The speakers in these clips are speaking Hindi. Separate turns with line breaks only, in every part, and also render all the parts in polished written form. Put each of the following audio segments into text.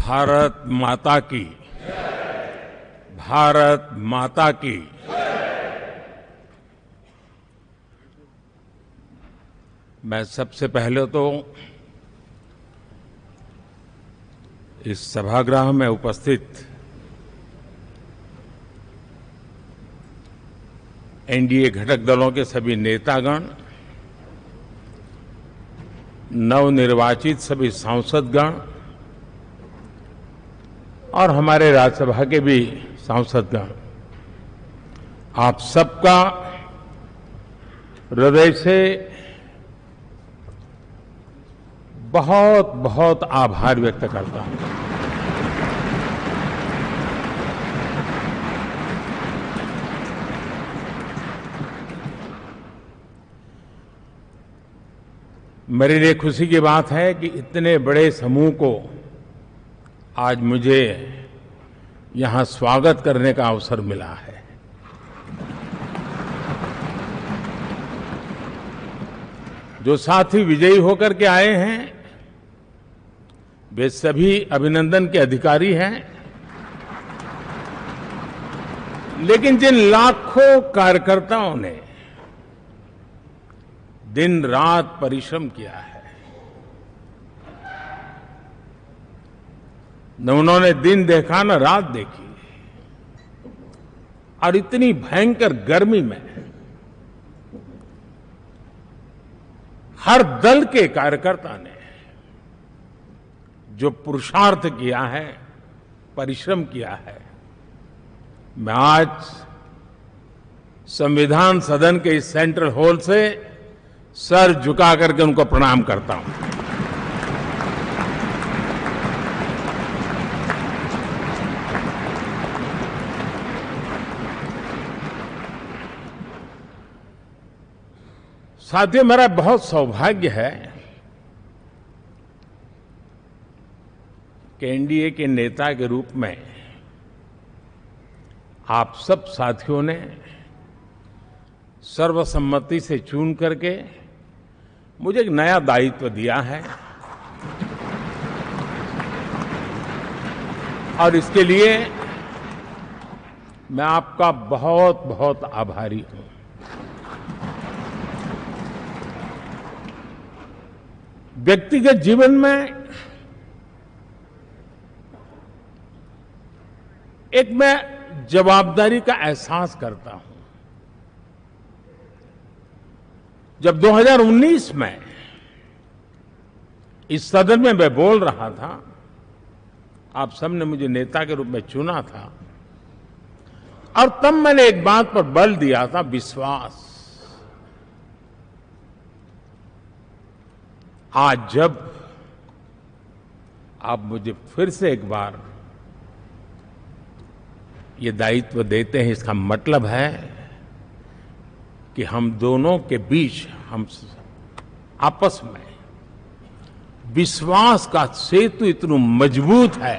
भारत माता की, भारत माता की। मैं सबसे पहले तो इस सभागृह में उपस्थित एनडीए घटक दलों के सभी नेतागण, नवनिर्वाचित सभी सांसदगण और हमारे राज्यसभा के भी सांसदगण, आप सबका हृदय से बहुत बहुत आभार व्यक्त करता हूं। मेरे लिए खुशी की बात है कि इतने बड़े समूह को आज मुझे यहां स्वागत करने का अवसर मिला है। जो साथी विजयी होकर के आए हैं वे सभी अभिनंदन के अधिकारी हैं, लेकिन जिन लाखों कार्यकर्ताओं ने दिन रात परिश्रम किया है, न उन्होंने दिन देखा न रात देखी, और इतनी भयंकर गर्मी में हर दल के कार्यकर्ता ने जो पुरुषार्थ किया है, परिश्रम किया है, मैं आज संविधान सदन के इस सेंट्रल हॉल से सर झुका करके उनको प्रणाम करता हूं। साथियों, मेरा बहुत सौभाग्य है कि एनडीए के नेता के रूप में आप सब साथियों ने सर्वसम्मति से चुन करके मुझे एक नया दायित्व दिया है, और इसके लिए मैं आपका बहुत बहुत आभारी हूं। व्यक्तिगत जीवन में एक मैं जवाबदारी का एहसास करता हूं। जब 2019 में इस सदन में मैं बोल रहा था, आप सबने मुझे नेता के रूप में चुना था, और तब मैंने एक बात पर बल दिया था, विश्वास। आज जब आप मुझे फिर से एक बार ये दायित्व देते हैं, इसका मतलब है कि हम दोनों के बीच, हम आपस में विश्वास का सेतु इतना मजबूत है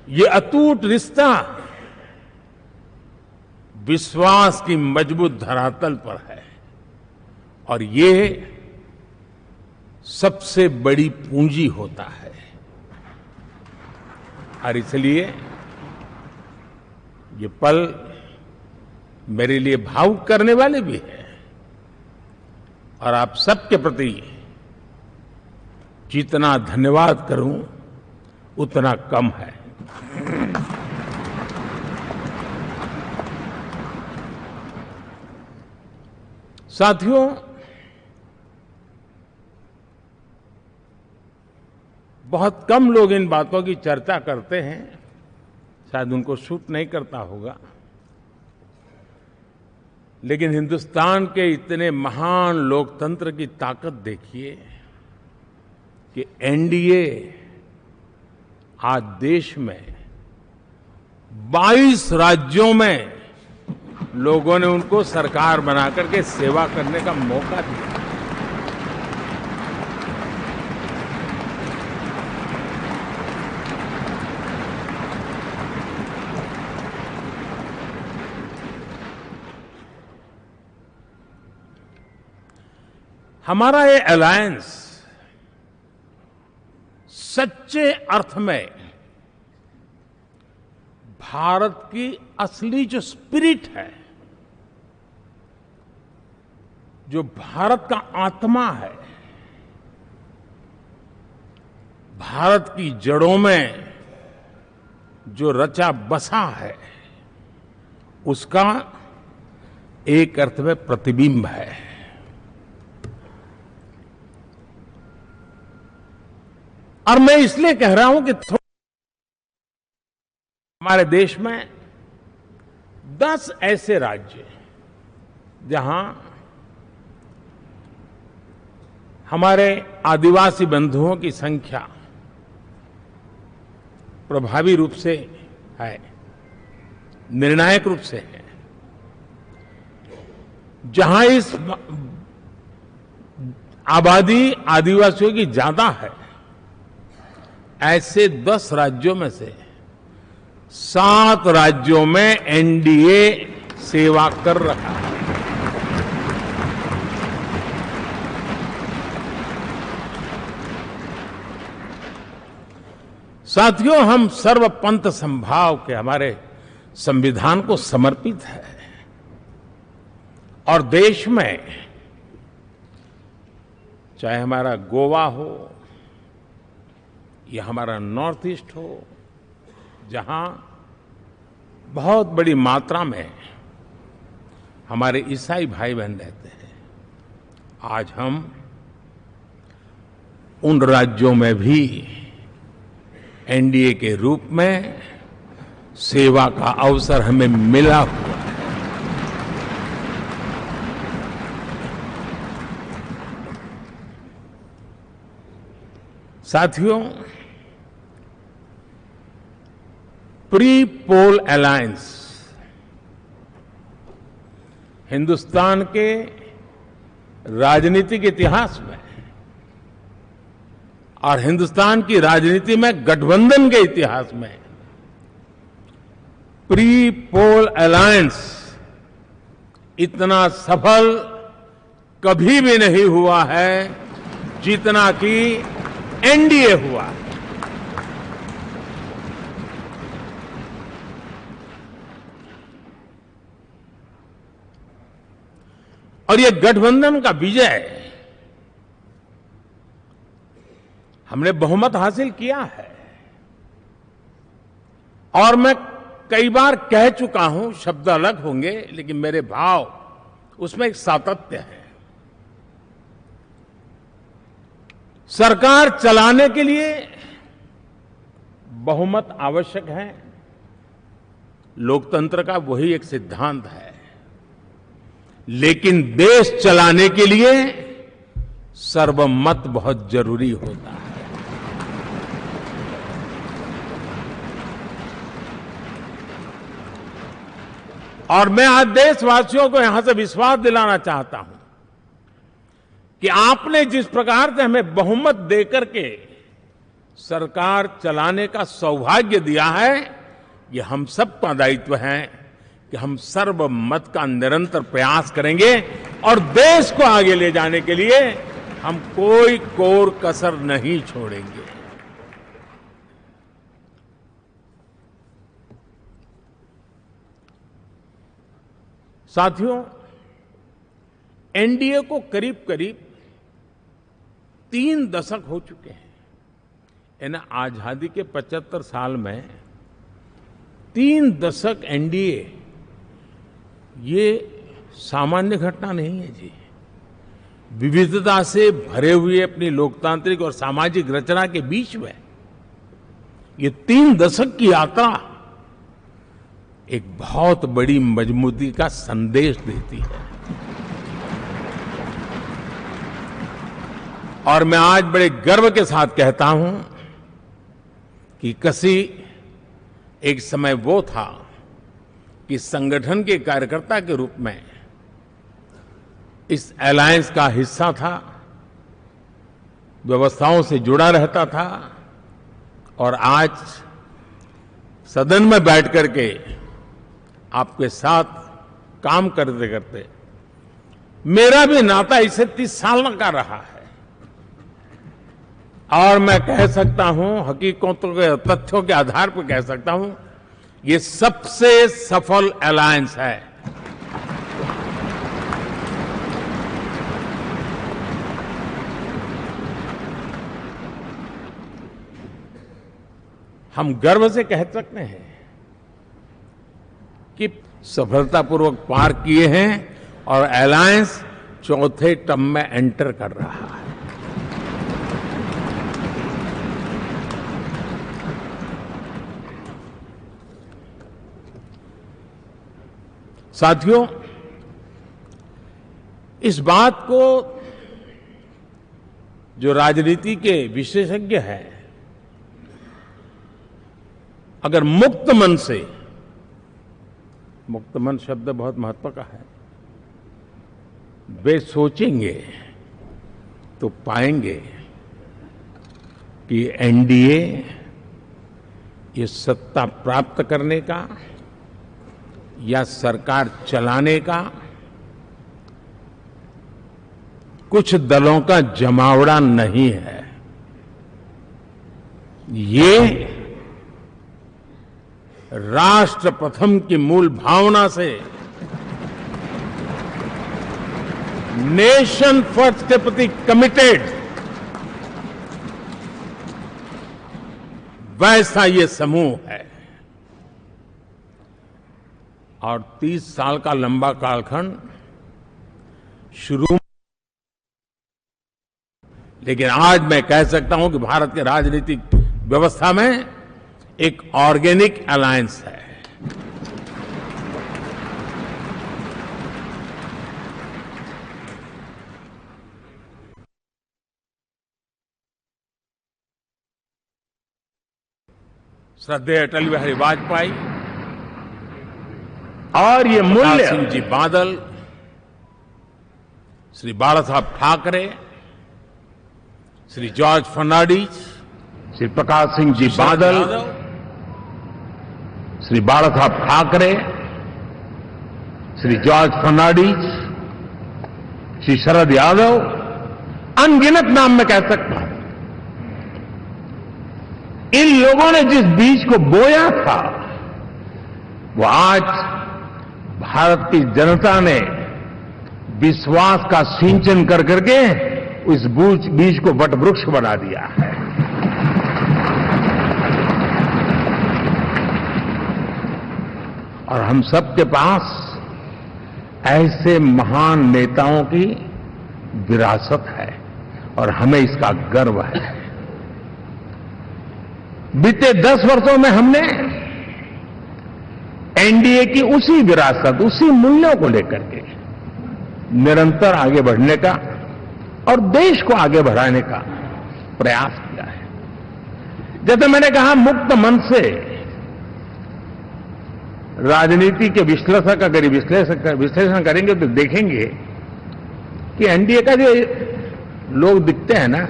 ये अटूट रिश्ता विश्वास की मजबूत धरातल पर है, और ये सबसे बड़ी पूंजी होता है। और इसलिए ये पल मेरे लिए भावुक करने वाले भी है, और आप सबके प्रति जितना धन्यवाद करूं उतना कम है। साथियों, बहुत कम लोग इन बातों की चर्चा करते हैं, शायद उनको सूट नहीं करता होगा, लेकिन हिंदुस्तान के इतने महान लोकतंत्र की ताकत देखिए कि एनडीए आज देश में 22 राज्यों में लोगों ने उनको सरकार बना करके सेवा करने का मौका दिया। हमारा ये अलायंस सच्चे अर्थ में भारत की असली जो स्पिरिट है, जो भारत का आत्मा है, भारत की जड़ों में जो रचा बसा है, उसका एक अर्थ में प्रतिबिंब है। और मैं इसलिए कह रहा हूं कि हमारे देश में 10 ऐसे राज्य जहां हमारे आदिवासी बंधुओं की संख्या प्रभावी रूप से है, निर्णायक रूप से है, जहां इस आबादी आदिवासियों की ज्यादा है, ऐसे 10 राज्यों में से 7 राज्यों में एनडीए सेवा कर रहा है। साथियों, हम सर्वपंथ संभाव के हमारे संविधान को समर्पित है और देश में चाहे हमारा गोवा हो या हमारा नॉर्थ ईस्ट हो, जहां बहुत बड़ी मात्रा में हमारे ईसाई भाई बहन रहते हैं, आज हम उन राज्यों में भी एनडीए के रूप में सेवा का अवसर हमें मिला हुआ है। साथियों, प्री पोल अलायंस हिंदुस्तान के राजनीतिक इतिहास में और हिंदुस्तान की राजनीति में गठबंधन के इतिहास में प्री पोल अलायंस इतना सफल कभी भी नहीं हुआ है जितना कि एनडीए हुआ है। और ये गठबंधन का विजय, हमने बहुमत हासिल किया है और मैं कई बार कह चुका हूं, शब्द अलग होंगे लेकिन मेरे भाव उसमें एक सातत्य है। सरकार चलाने के लिए बहुमत आवश्यक है, लोकतंत्र का वही एक सिद्धांत है, लेकिन देश चलाने के लिए सर्वमत बहुत जरूरी होता है। और मैं आज देशवासियों को यहां से विश्वास दिलाना चाहता हूं कि आपने जिस प्रकार से हमें बहुमत देकर के सरकार चलाने का सौभाग्य दिया है, ये हम सबका दायित्व है कि हम सर्वमत का निरंतर प्रयास करेंगे और देश को आगे ले जाने के लिए हम कोई कोर कसर नहीं छोड़ेंगे। साथियों, एनडीए को करीब करीब 3 दशक हो चुके हैं। यानी आजादी के 75 साल में 3 दशक एनडीए, ये सामान्य घटना नहीं है जी। विविधता से भरे हुए अपनी लोकतांत्रिक और सामाजिक रचना के बीच में ये 3 दशक की यात्रा एक बहुत बड़ी मजबूती का संदेश देती है। और मैं आज बड़े गर्व के साथ कहता हूं कि किसी एक समय वो था कि संगठन के कार्यकर्ता के रूप में इस अलायंस का हिस्सा था, व्यवस्थाओं से जुड़ा रहता था और आज सदन में बैठ करके आपके साथ काम करते करते मेरा भी नाता इससे 30 साल का रहा है और मैं कह सकता हूं, हकीकतों के तथ्यों के आधार पर कह सकता हूं, ये सबसे सफल अलायंस है। हम गर्व से कह सकते हैं कि सफलतापूर्वक पार किए हैं और अलायंस चौथे टर्म में एंटर कर रहा है। साथियों, इस बात को जो राजनीति के विशेषज्ञ हैं, अगर मुक्त मन से, मुक्त मन शब्द बहुत महत्व का है, वे सोचेंगे तो पाएंगे कि एनडीए ये सत्ता प्राप्त करने का या सरकार चलाने का कुछ दलों का जमावड़ा नहीं है। ये राष्ट्र प्रथम की मूल भावना से, नेशन फर्स्ट के प्रति कमिटेड, वैसा ये समूह है। और 30 साल का लंबा कालखंड शुरू, लेकिन आज मैं कह सकता हूं कि भारत के राजनीतिक व्यवस्था में एक ऑर्गेनिक अलायंस है। श्रद्धेय अटल बिहारी वाजपेयी और ये मूल्य सिंह जी बादल, श्री बाला साहब ठाकरे, श्री जॉर्ज फर्नांडिस, श्री प्रकाश सिंह जी बादल, श्री बाला साहब ठाकरे, श्री जॉर्ज फर्नांडिस, श्री शरद यादव, अनगिनत नाम मैं कह सकता हूं। इन लोगों ने जिस बीज को बोया था, वो आज भारत की जनता ने विश्वास का सिंचन कर करके उस बीज को वटवृक्ष बना दिया है। और हम सबके पास ऐसे महान नेताओं की विरासत है और हमें इसका गर्व है। बीते 10 वर्षों में हमने एनडीए की उसी विरासत, उसी मूल्यों को लेकर के निरंतर आगे बढ़ने का और देश को आगे बढ़ाने का प्रयास किया है। जैसे मैंने कहा, मुक्त मन से राजनीति के विश्लेषक अगर विश्लेषण करेंगे तो देखेंगे कि एनडीए का जो लोग दिखते हैं ना,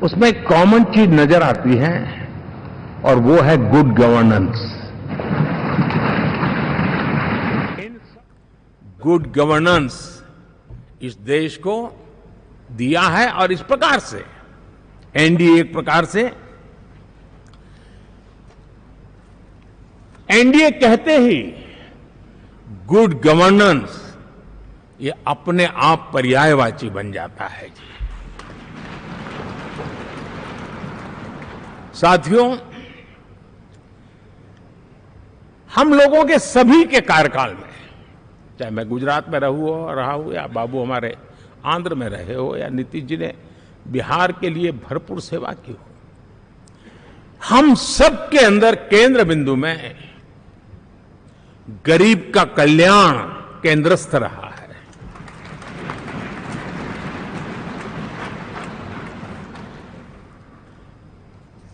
उसमें एक कॉमन चीज नजर आती है और वो है गुड गवर्नेंस। गुड गवर्नेंस इस देश को दिया है और इस प्रकार से एनडीए एक प्रकार से, एनडीए कहते ही गुड गवर्नेंस ये अपने आप पर्यायवाची बन जाता है जी। साथियों, हम लोगों के सभी के कार्यकाल में, चाहे मैं गुजरात में रहा हूं या बाबू हमारे आंध्र में रहे हो या नीतीश जी ने बिहार के लिए भरपूर सेवा की हो, हम सब के अंदर केंद्र बिंदु में गरीब का कल्याण केंद्रस्थ रहा है।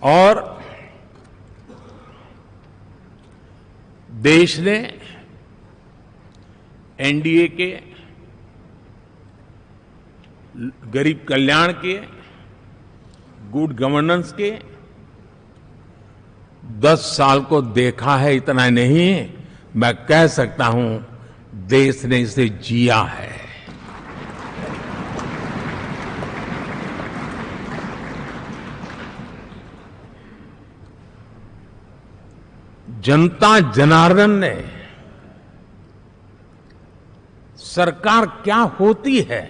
और देश ने एनडीए के गरीब कल्याण के, गुड गवर्नेंस के 10 साल को देखा है। इतना नहीं, मैं कह सकता हूं देश ने इसे जिया है। जनता जनार्दन ने सरकार क्या होती है,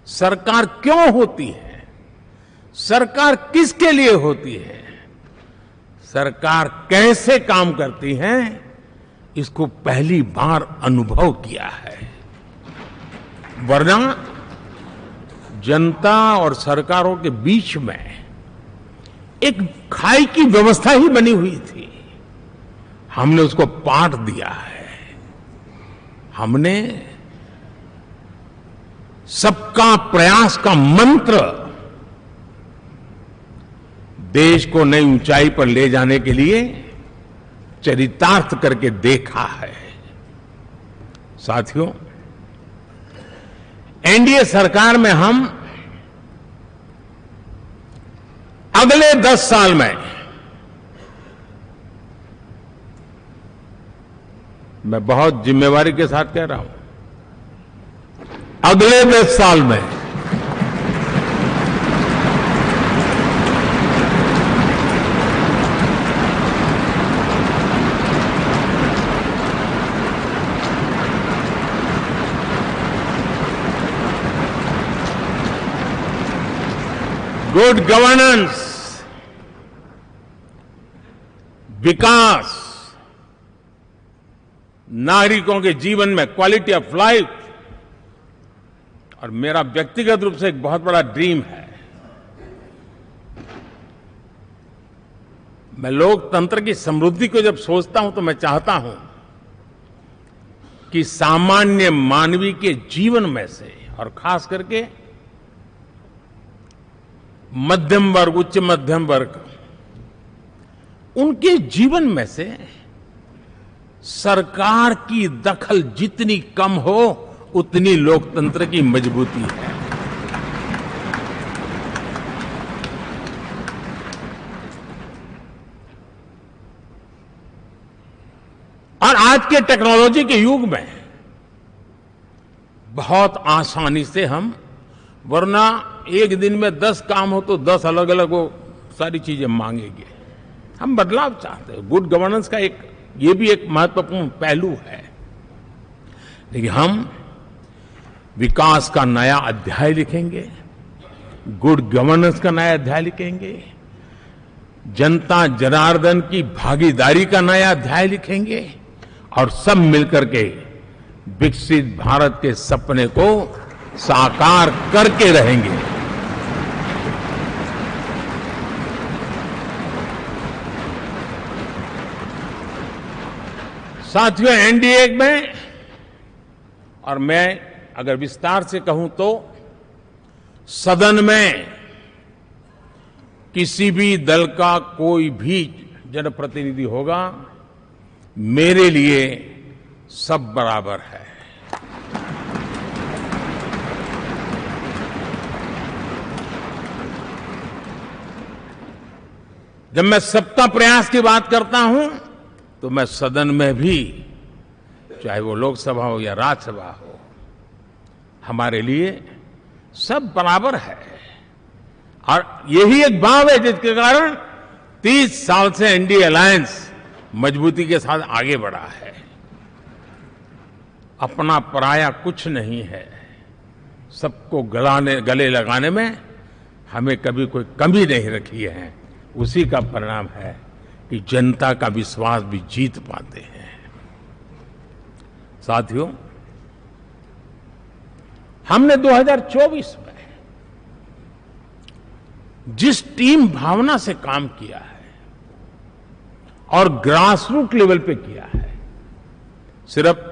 सरकार क्यों होती है, सरकार किसके लिए होती है, सरकार कैसे काम करती है, इसको पहली बार अनुभव किया है। वरना जनता और सरकारों के बीच में एक खाई की व्यवस्था ही बनी हुई थी। हमने उसको पाट दिया है। हमने सबका प्रयास का मंत्र देश को नई ऊंचाई पर ले जाने के लिए चरितार्थ करके देखा है। साथियों, एनडीए सरकार में हम अगले 10 साल में, मैं बहुत जिम्मेवारी के साथ कह रहा हूं, अगले 10 साल में गुड गवर्नेंस, विकास, नागरिकों के जीवन में क्वालिटी ऑफ लाइफ, और मेरा व्यक्तिगत रूप से एक बहुत बड़ा ड्रीम है, मैं लोकतंत्र की समृद्धि को जब सोचता हूं तो मैं चाहता हूं कि सामान्य मानवीय के जीवन में से, और खास करके मध्यम वर्ग, उच्च मध्यम वर्ग, उनके जीवन में से सरकार की दखल जितनी कम हो उतनी लोकतंत्र की मजबूती है। और आज के टेक्नोलॉजी के युग में बहुत आसानी से हम, वरना एक दिन में 10 काम हो तो 10 अलग अलग वो सारी चीजें मांगेंगे। हम बदलाव चाहते हैं। गुड गवर्नेंस का ये भी एक महत्वपूर्ण पहलू है। लेकिन हम विकास का नया अध्याय लिखेंगे, गुड गवर्नेंस का नया अध्याय लिखेंगे, जनता जनार्दन की भागीदारी का नया अध्याय लिखेंगे, और सब मिलकर के विकसित भारत के सपने को साकार करके रहेंगे। साथियों, एनडीए में, और मैं अगर विस्तार से कहूं तो सदन में किसी भी दल का कोई भी जनप्रतिनिधि होगा, मेरे लिए सब बराबर है। जब मैं सबका प्रयास की बात करता हूं तो मैं सदन में भी, चाहे वो लोकसभा हो या राज्यसभा हो, हमारे लिए सब बराबर है। और यही एक भाव है जिसके कारण 30 साल से एनडीए अलायंस मजबूती के साथ आगे बढ़ा है। अपना पराया कुछ नहीं है। सबको गले लगाने में हमें कभी कोई कमी नहीं रखी है। उसी का परिणाम है कि जनता का विश्वास भी जीत पाते हैं। साथियों, हमने 2024 में जिस टीम भावना से काम किया है और ग्रासरूट लेवल पे किया है, सिर्फ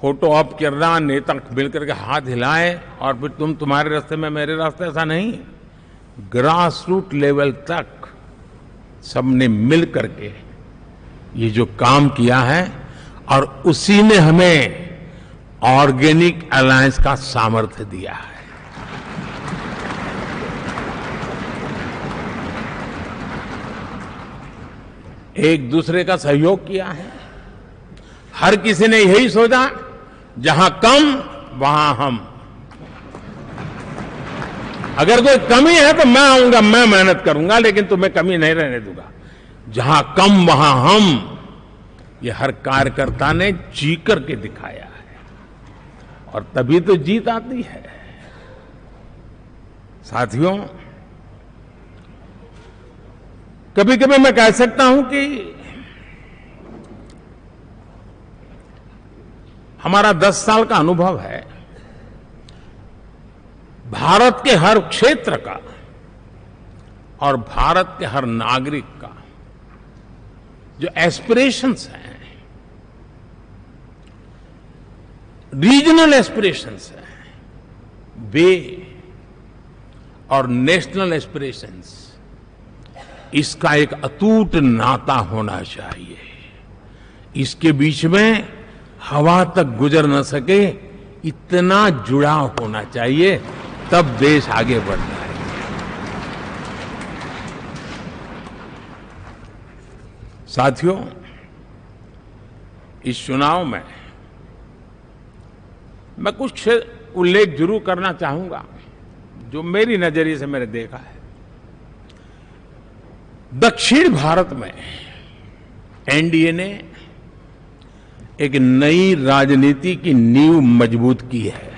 फोटो ऑप करना, नेता मिलकर के हाथ हिलाएं और फिर तुम्हारे रास्ते में मेरे रास्ते, ऐसा नहीं। ग्रासरूट लेवल तक सबने मिल करके ये जो काम किया है, और उसी ने हमें ऑर्गेनिक अलायंस का सामर्थ्य दिया है। एक दूसरे का सहयोग किया है। हर किसी ने यही सोचा, जहां कम वहां हम। अगर कोई कमी है तो मैं आऊंगा, मैं मेहनत करूंगा, लेकिन तुम्हें कमी नहीं रहने दूंगा। जहां कम वहां हम, ये हर कार्यकर्ता ने जी करके दिखाया है, और तभी तो जीत आती है। साथियों, कभी कभी मैं कह सकता हूं कि हमारा 10 साल का अनुभव है, भारत के हर क्षेत्र का और भारत के हर नागरिक का जो एस्पिरेशंस हैं, रीजनल एस्पिरेशंस हैं, वे और नेशनल एस्पिरेशंस, इसका एक अटूट नाता होना चाहिए। इसके बीच में हवा तक गुजर न सके, इतना जुड़ाव होना चाहिए, तब देश आगे बढ़ता है। साथियों, इस चुनाव में मैं कुछ उल्लेख जरूर करना चाहूंगा जो मेरी नजरिए से मैंने देखा है। दक्षिण भारत में एनडीए ने एक नई राजनीति की नींव मजबूत की है।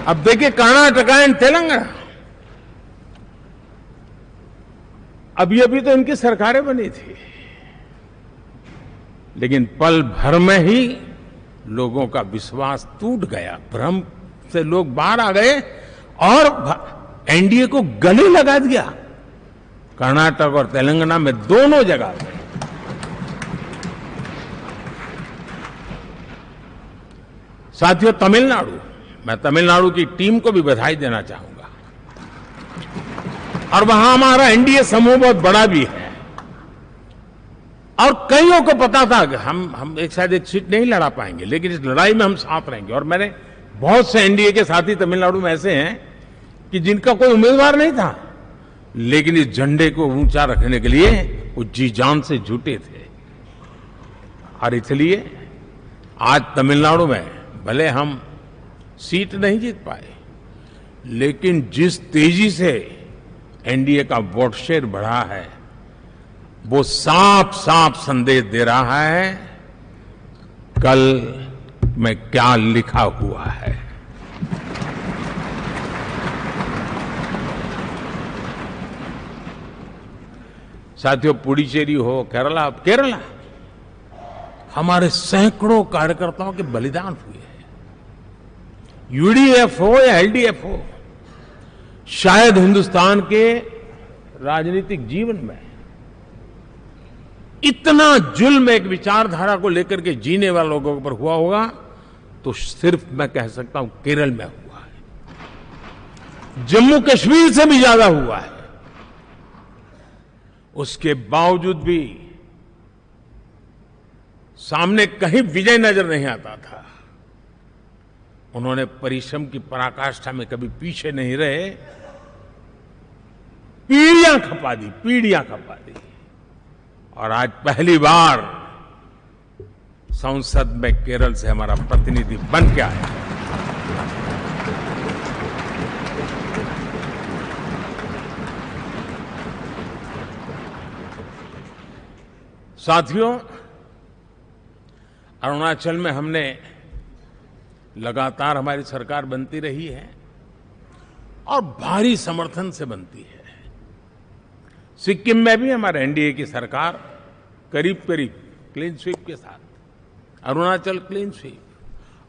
अब देखिए, कर्नाटक एंड तेलंगाना, अभी अभी तो इनकी सरकारें बनी थी, लेकिन पल भर में ही लोगों का विश्वास टूट गया, भ्रम से लोग बाहर आ गए और एनडीए को गले लगा दिया। कर्नाटक और तेलंगाना में दोनों जगह पे साथियों, तमिलनाडु, मैं तमिलनाडु की टीम को भी बधाई देना चाहूंगा, और वहां हमारा एनडीए समूह बहुत बड़ा भी है, और कईयों को पता था कि हम एक शायद एक सीट नहीं लड़ा पाएंगे, लेकिन इस लड़ाई में हम साथ रहेंगे। और मैंने बहुत से एनडीए के साथी तमिलनाडु में ऐसे हैं कि जिनका कोई उम्मीदवार नहीं था, लेकिन इस झंडे को ऊंचा रखने के लिए वो जी जान से जुटे थे। और इसलिए आज तमिलनाडु में भले हम सीट नहीं जीत पाए, लेकिन जिस तेजी से एनडीए का वोट शेयर बढ़ा है, वो साफ साफ संदेश दे रहा है कल में क्या लिखा हुआ है। साथियों, पुडुचेरी हो, केरला, हमारे सैकड़ों कार्यकर्ताओं के बलिदान हुए हैं। यूडीएफ हो या एलडीएफ हो, शायद हिंदुस्तान के राजनीतिक जीवन में इतना जुल्म एक विचारधारा को लेकर के जीने वाले लोगों पर हुआ होगा तो सिर्फ मैं कह सकता हूं केरल में हुआ है। जम्मू कश्मीर से भी ज्यादा हुआ है। उसके बावजूद भी सामने कहीं विजय नजर नहीं आता था। उन्होंने परिश्रम की पराकाष्ठा में कभी पीछे नहीं रहे, पीढ़ियां खपा दी। और आज पहली बार संसद में केरल से हमारा प्रतिनिधि बन के आया। साथियों, अरुणाचल में हमने लगातार हमारी सरकार बनती रही है और भारी समर्थन से बनती है। सिक्किम में भी हमारे एनडीए की सरकार करीब करीब क्लीन स्वीप के साथ, अरुणाचल क्लीन स्वीप।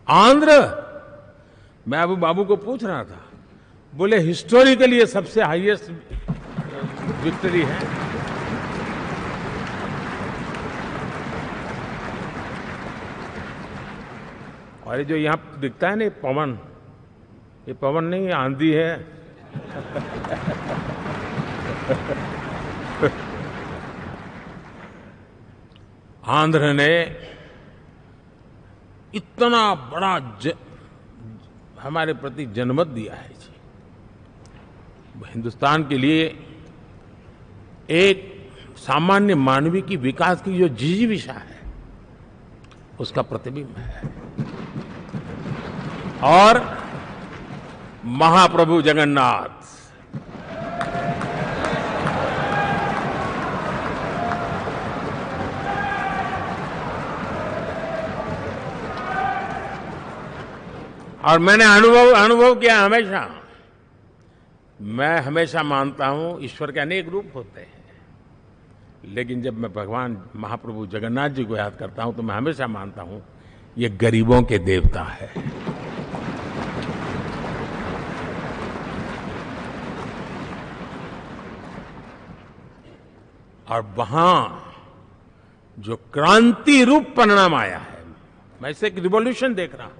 आंध्र, मैं अबू बाबू को पूछ रहा था, बोले हिस्टोरिकली ये सबसे हाईएस्ट विक्ट्री है। और ये जो यहां दिखता है ना, पवन, ये पवन नहीं, ये आंधी है। आंध्र ने इतना बड़ा हमारे प्रति जनमत दिया है जी। हिंदुस्तान के लिए एक सामान्य मानवी की विकास की जो जिजीविषा है उसका प्रतिबिंब है। और महाप्रभु जगन्नाथ और मैंने अनुभव किया हमेशा। मैं हमेशा मानता हूं ईश्वर के अनेक रूप होते हैं, लेकिन जब मैं भगवान महाप्रभु जगन्नाथ जी को याद करता हूं तो मैं हमेशा मानता हूं ये गरीबों के देवता है। और वहां जो क्रांति रूप परिणाम आया है, मैं इसे एक रिवॉल्यूशन देख रहा हूं।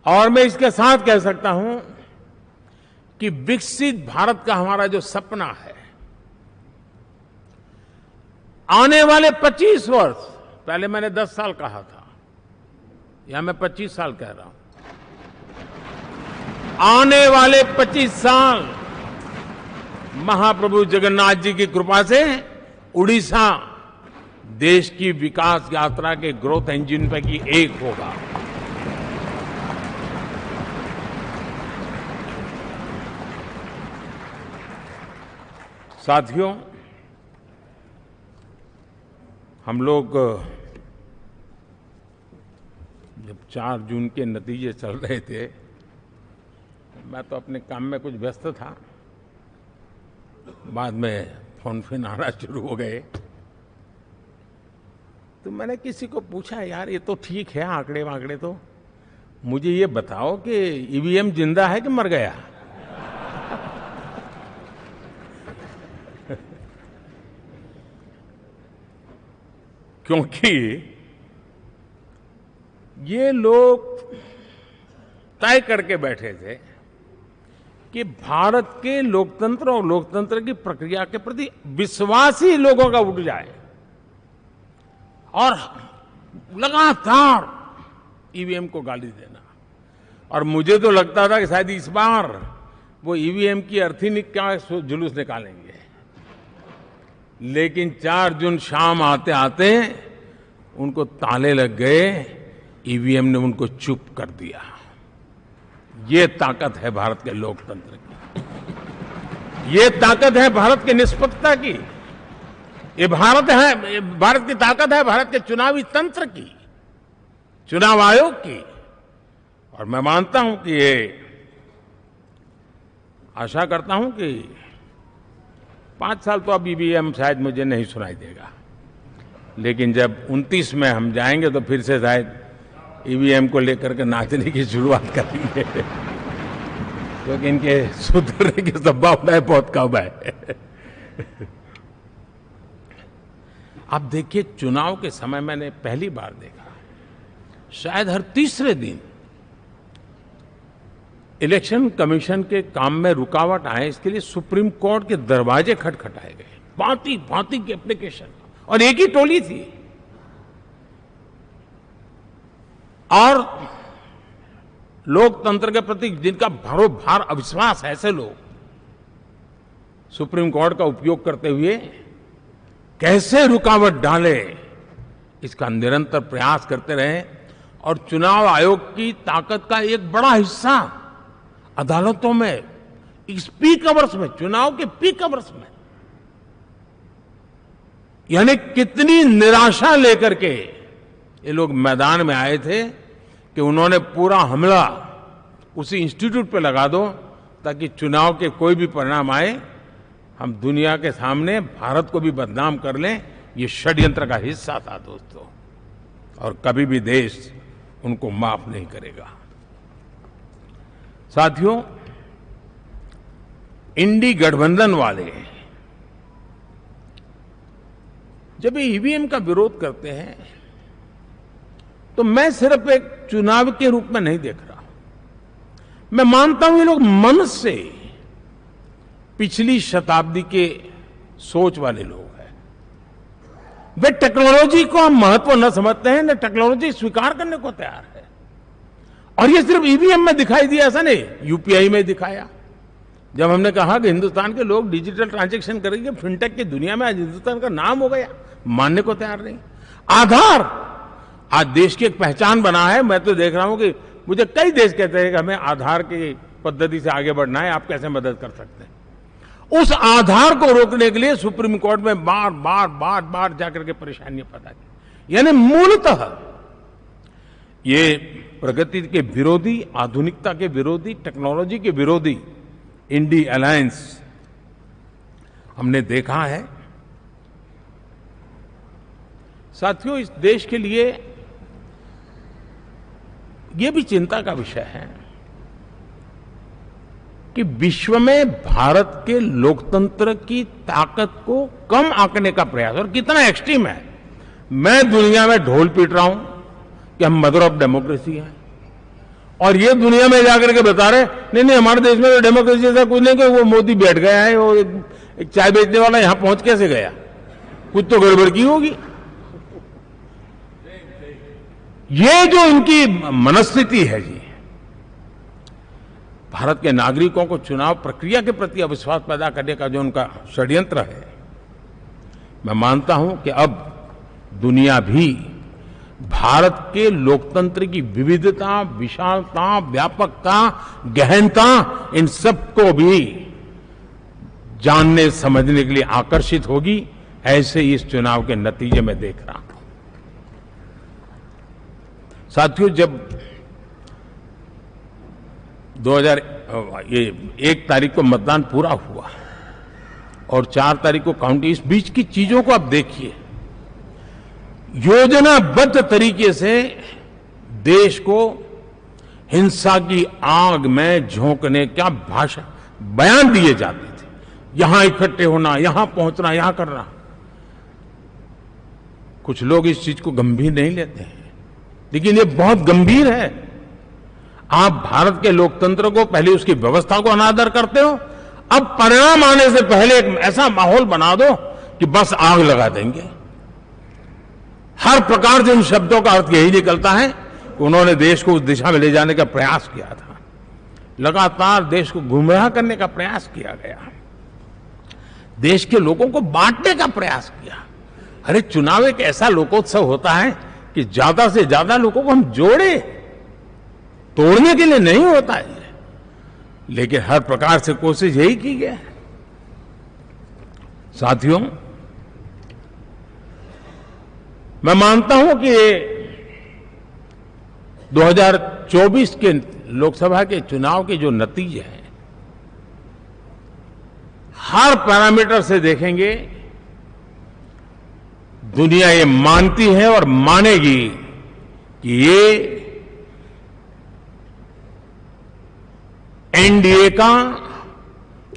और मैं इसके साथ कह सकता हूं कि विकसित भारत का हमारा जो सपना है, आने वाले 25 वर्ष, पहले मैंने 10 साल कहा था, या मैं 25 साल कह रहा हूं, आने वाले 25 साल महाप्रभु जगन्नाथ जी की कृपा से उड़ीसा देश की विकास यात्रा के ग्रोथ इंजन पैकी एक होगा। साथियों, हम लोग जब 4 जून के नतीजे चल रहे थे, मैं तो अपने काम में कुछ व्यस्त था, बाद में फोन आना शुरू हो गए। तो मैंने किसी को पूछा, यार ये तो ठीक है आंकड़े वांकड़े, तो मुझे ये बताओ कि ईवीएम जिंदा है कि मर गया? क्योंकि ये लोग तय करके बैठे थे कि भारत के लोकतंत्र और लोकतंत्र की प्रक्रिया के प्रति विश्वास ही लोगों का उठ जाए, और लगातार ईवीएम को गाली देना। और मुझे तो लगता था कि शायद इस बार वो ईवीएम की अर्थी क्या जुलूस निकालेंगे, लेकिन 4 जून शाम आते आते उनको ताले लग गए, ईवीएम ने उनको चुप कर दिया। ये ताकत है भारत के लोकतंत्र की, ये ताकत है भारत की निष्पक्षता की, ये भारत की ताकत है भारत के चुनावी तंत्र की, चुनाव आयोग की। और मैं मानता हूं कि ये आशा करता हूं कि 5 साल तो अब ईवीएम शायद मुझे नहीं सुनाई देगा, लेकिन जब 29 में हम जाएंगे तो फिर से शायद ईवीएम को लेकर के नाचने की शुरुआत करेंगे, क्योंकि इनके सुधरने की संभावनाएं बहुत कम है। अब देखिए, चुनाव के समय मैंने पहली बार देखा, शायद हर तीसरे दिन इलेक्शन कमीशन के काम में रुकावट आए, इसके लिए सुप्रीम कोर्ट के दरवाजे खटखटाए गए, भांति भांति की एप्लीकेशन, और एक ही टोली थी। और लोकतंत्र के प्रति जिनका भरोभार अविश्वास है, ऐसे लोग सुप्रीम कोर्ट का उपयोग करते हुए कैसे रुकावट डाले, इसका निरंतर प्रयास करते रहे। और चुनाव आयोग की ताकत का एक बड़ा हिस्सा अदालतों में, इस पीक आवर्स में, चुनाव के पीक आवर्स में, यानी कितनी निराशा लेकर के ये लोग मैदान में आए थे कि उन्होंने पूरा हमला उसी इंस्टीट्यूट पे लगा दो, ताकि चुनाव के कोई भी परिणाम आए हम दुनिया के सामने भारत को भी बदनाम कर लें। ये षड्यंत्र का हिस्सा था दोस्तों, और कभी भी देश उनको माफ नहीं करेगा। साथियों, इंडी गठबंधन वाले जब ये ईवीएम का विरोध करते हैं तो मैं सिर्फ एक चुनाव के रूप में नहीं देख रहा। मैं मानता हूं ये लोग मन से पिछली शताब्दी के सोच वाले लोग हैं। वे टेक्नोलॉजी को हम महत्व न समझते हैं, न टेक्नोलॉजी स्वीकार करने को तैयार है। और ये सिर्फ ईवीएम में दिखाई दिया, ऐसा नहीं, यूपीआई में दिखाया, जब हमने कहा कि हिंदुस्तान के लोग डिजिटल ट्रांजैक्शन करेंगे, फिनटेक की दुनिया में आज हिंदुस्तान का नाम हो गया, मानने को तैयार नहीं। आधार आज देश की एक पहचान बना है। मैं तो देख रहा हूं कि मुझे कई देश कहते हैं कि हमें आधार की पद्धति से आगे बढ़ना है, आप कैसे मदद कर सकते हैं। उस आधार को रोकने के लिए सुप्रीम कोर्ट में बार बार जाकर के परेशानियां पैदा की। यानी मूलतः ये प्रगति के विरोधी, आधुनिकता के विरोधी, टेक्नोलॉजी के विरोधी इंडी अलायंस हमने देखा है। साथियों, इस देश के लिए ये भी चिंता का विषय है कि विश्व में भारत के लोकतंत्र की ताकत को कम आंकने का प्रयास, और कितना एक्सट्रीम है। मैं दुनिया में ढोल पीट रहा हूं कि हम मदर ऑफ डेमोक्रेसी हैं, और ये दुनिया में जाकर के बता रहे नहीं हमारे देश में तो डेमोक्रेसी ऐसा कुछ नहीं, कि वो मोदी बैठ गया है, वो एक चाय बेचने वाला यहां पहुंच कैसे गया, कुछ तो गड़बड़ की होगी। ये जो इनकी मनस्थिति है जी, भारत के नागरिकों को चुनाव प्रक्रिया के प्रति अविश्वास पैदा करने का जो उनका षड्यंत्र है, मैं मानता हूं कि अब दुनिया भी भारत के लोकतंत्र की विविधता, विशालता, व्यापकता, गहनता, इन सबको भी जानने समझने के लिए आकर्षित होगी। ऐसे इस चुनाव के नतीजे में देख रहा हूं। साथियों, जब 1 तारीख को मतदान पूरा हुआ और 4 तारीख को काउंटिंग, इस बीच की चीजों को आप देखिए। योजनाबद्ध तरीके से देश को हिंसा की आग में झोंकने का भाषण, बयान दिए जाते थे। यहां इकट्ठे होना, यहां पहुंचना, यहां करना। कुछ लोग इस चीज को गंभीर नहीं लेते हैं, लेकिन ये बहुत गंभीर है। आप भारत के लोकतंत्र को, पहले उसकी व्यवस्था को अनादर करते हो, अब परिणाम आने से पहले एक ऐसा माहौल बना दो कि बस आग लगा देंगे। हर प्रकार से इन शब्दों का अर्थ यही निकलता है कि उन्होंने देश को उस दिशा में ले जाने का प्रयास किया था। लगातार देश को गुमराह करने का प्रयास किया गया, देश के लोगों को बांटने का प्रयास किया। अरे, चुनाव एक ऐसा लोकोत्सव होता है कि ज्यादा से ज्यादा लोगों को हम जोड़े, तोड़ने के लिए नहीं होता है। लेकिन हर प्रकार से कोशिश यही की गई है। साथियों, मैं मानता हूं कि 2024 के लोकसभा के चुनाव के जो नतीजे हैं, हर पैरामीटर से देखेंगे, दुनिया ये मानती है और मानेगी कि ये एनडीए का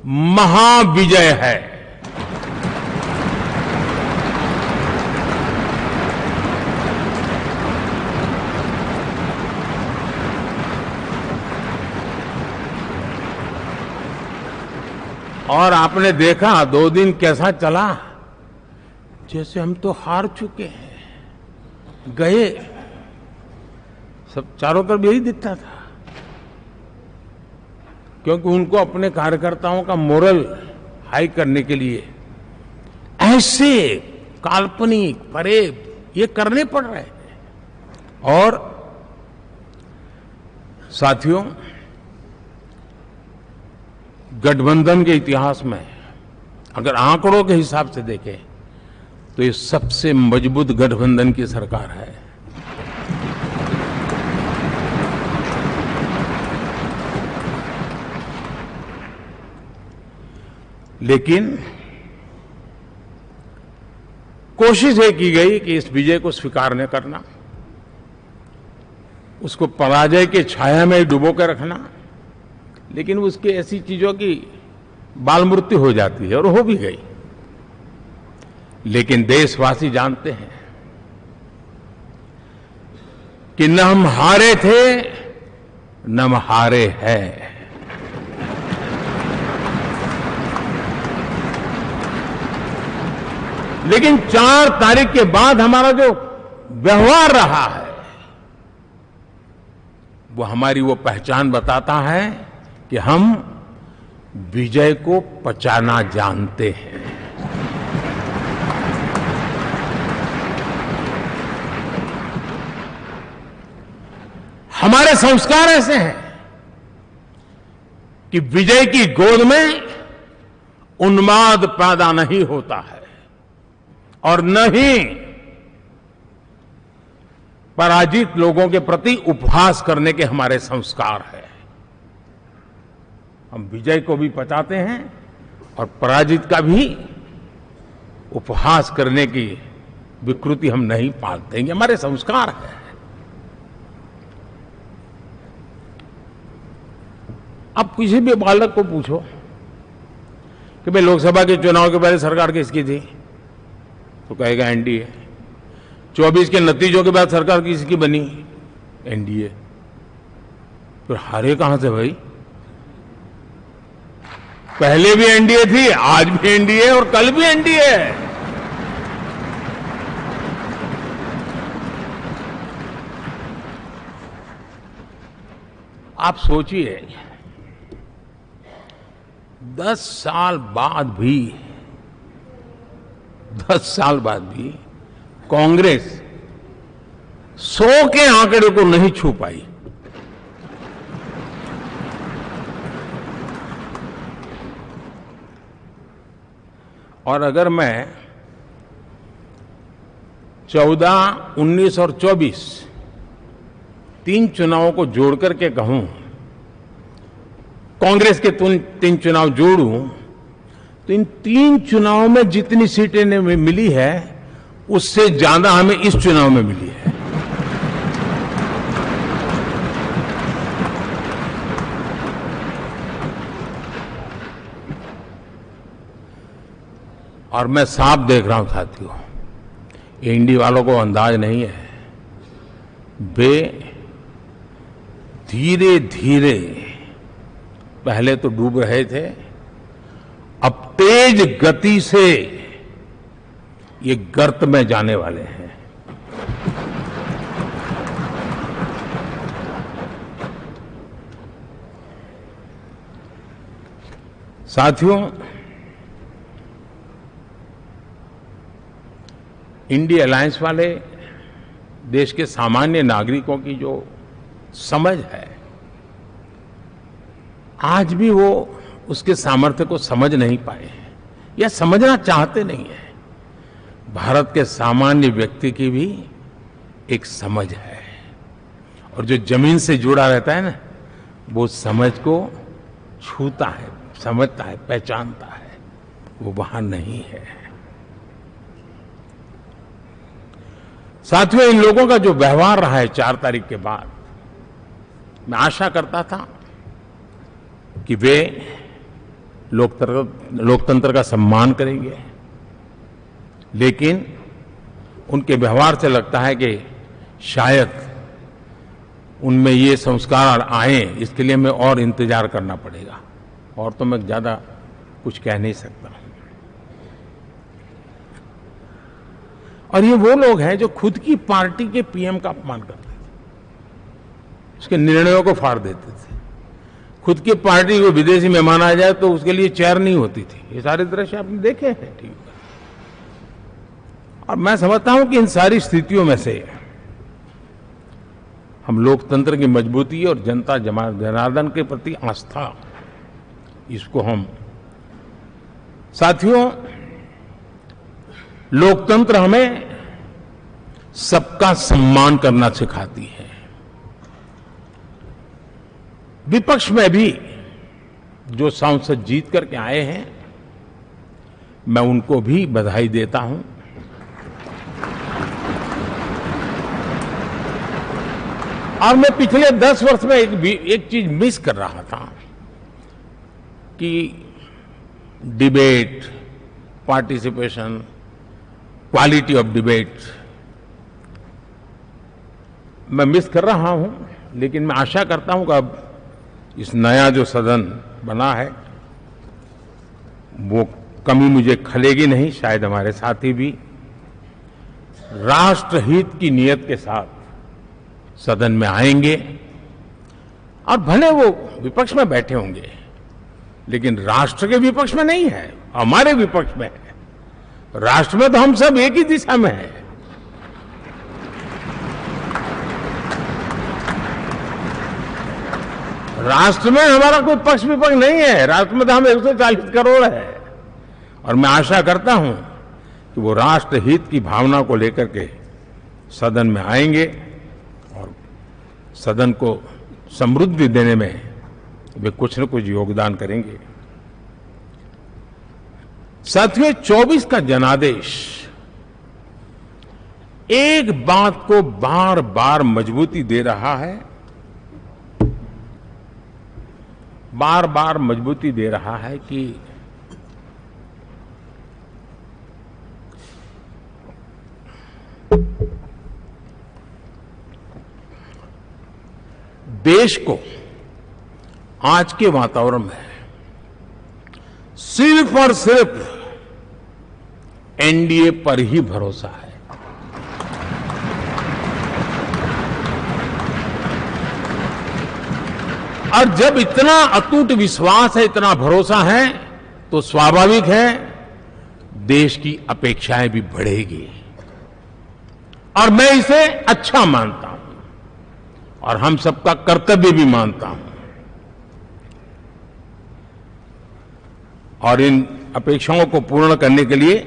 महाविजय है। और आपने देखा 2 दिन कैसा चला, जैसे हम तो हार चुके हैं, गए। सब चारों तरफ यही दिखता था, क्योंकि उनको अपने कार्यकर्ताओं का मोरल हाई करने के लिए ऐसे काल्पनिक परेड ये करने पड़ रहे हैं। और साथियों, गठबंधन के इतिहास में अगर आंकड़ों के हिसाब से देखें तो ये सबसे मजबूत गठबंधन की सरकार है। लेकिन कोशिश ये की गई कि इस विजय को स्वीकार न करना, उसको पराजय के छाया में डुबो कर रखना। लेकिन उसकी ऐसी चीजों की बाल मृत्यु हो जाती है, और हो भी गई। लेकिन देशवासी जानते हैं कि न हम हारे थे, न हम हारे हैं। लेकिन 4 तारीख के बाद हमारा जो व्यवहार रहा है, वो हमारी वो पहचान बताता है कि हम विजय को पचाना जानते हैं। हमारे संस्कार ऐसे हैं कि विजय की गोद में उन्माद पैदा नहीं होता है और न ही पराजित लोगों के प्रति उपहास करने के हमारे संस्कार है। हम विजय को भी पचाते हैं और पराजित का भी उपहास करने की विकृति हम नहीं पालते हैं। ये हमारे संस्कार है। अब किसी भी बालक को पूछो कि भाई लोकसभा के चुनाव के पहले सरकार किसकी थी, तो कहेगा एनडीए। 24 के नतीजों के बाद सरकार किसकी बनी, एनडीए। फिर हारे कहां से भाई? पहले भी एनडीए थी, आज भी एनडीए और कल भी एनडीए है। आप सोचिए 10 साल बाद भी कांग्रेस 100 के आंकड़े को नहीं छू पाई। और अगर मैं 14, 19 और 24 तीन चुनावों को जोड़ करके कहूं, कांग्रेस के 3 चुनाव जोड़ूं, तो इन 3 चुनावों में जितनी सीटें मिली है उससे ज्यादा हमें इस चुनाव में मिली है। और मैं साफ देख रहा हूं साथियों, एनडीए वालों को अंदाज नहीं है। वे धीरे धीरे पहले तो डूब रहे थे, अब तेज गति से ये गर्त में जाने वाले हैं। साथियों, इंडिया अलायंस वाले देश के सामान्य नागरिकों की जो समझ है, आज भी वो उसके सामर्थ्य को समझ नहीं पाए हैं या समझना चाहते नहीं है। भारत के सामान्य व्यक्ति की भी एक समझ है और जो जमीन से जुड़ा रहता है ना, वो समझ को छूता है, समझता है, पहचानता है। वो वहां नहीं है। साथियों, इन लोगों का जो व्यवहार रहा है 4 तारीख के बाद, मैं आशा करता था कि वे लोकतंत्र का सम्मान करेंगे, लेकिन उनके व्यवहार से लगता है कि शायद उनमें ये संस्कार आए, इसके लिए हमें और इंतजार करना पड़ेगा। और तो मैं ज्यादा कुछ कह नहीं सकता। और ये वो लोग हैं जो खुद की पार्टी के पीएम का अपमान करते थे, उसके निर्णयों को फाड़ देते थे। खुद की पार्टी को विदेशी मेहमान आ जाए तो उसके लिए चेयर नहीं होती थी। ये सारे दृश्य आपने देखे हैं, ठीक है। और मैं समझता हूं कि इन सारी स्थितियों में से हम लोकतंत्र की मजबूती और जनता जनार्दन के प्रति आस्था, इसको हम, साथियों, लोकतंत्र हमें सबका सम्मान करना सिखाती है। विपक्ष में भी जो सांसद जीत करके आए हैं, मैं उनको भी बधाई देता हूं। और मैं पिछले 10 वर्ष में एक चीज मिस कर रहा था कि debate, participation, quality of debate मैं मिस कर रहा हूं। लेकिन मैं आशा करता हूं कि अब इस नया जो सदन बना है वो कमी मुझे खलेगी नहीं। शायद हमारे साथी भी राष्ट्रहित की नियत के साथ सदन में आएंगे और भले वो विपक्ष में बैठे होंगे, लेकिन राष्ट्र के विपक्ष में नहीं है, हमारे विपक्ष में है। राष्ट्र में तो हम सब एक ही दिशा में हैं। राष्ट्र में हमारा कोई पक्ष विपक्ष नहीं है। राष्ट्र में तो हम 140 करोड़ है। और मैं आशा करता हूं कि वो राष्ट्र हित की भावना को लेकर के सदन में आएंगे और सदन को समृद्धि देने में वे कुछ न कुछ योगदान करेंगे। साथियों, 24 का जनादेश एक बात को बार बार मजबूती दे रहा है, बार बार मजबूती दे रहा है कि देश को आज के वातावरण में सिर्फ और सिर्फ एनडीए पर ही भरोसा है। और जब इतना अटूट विश्वास है, इतना भरोसा है, तो स्वाभाविक है देश की अपेक्षाएं भी बढ़ेगी। और मैं इसे अच्छा मानता हूं और हम सबका कर्तव्य भी मानता हूं। और इन अपेक्षाओं को पूर्ण करने के लिए,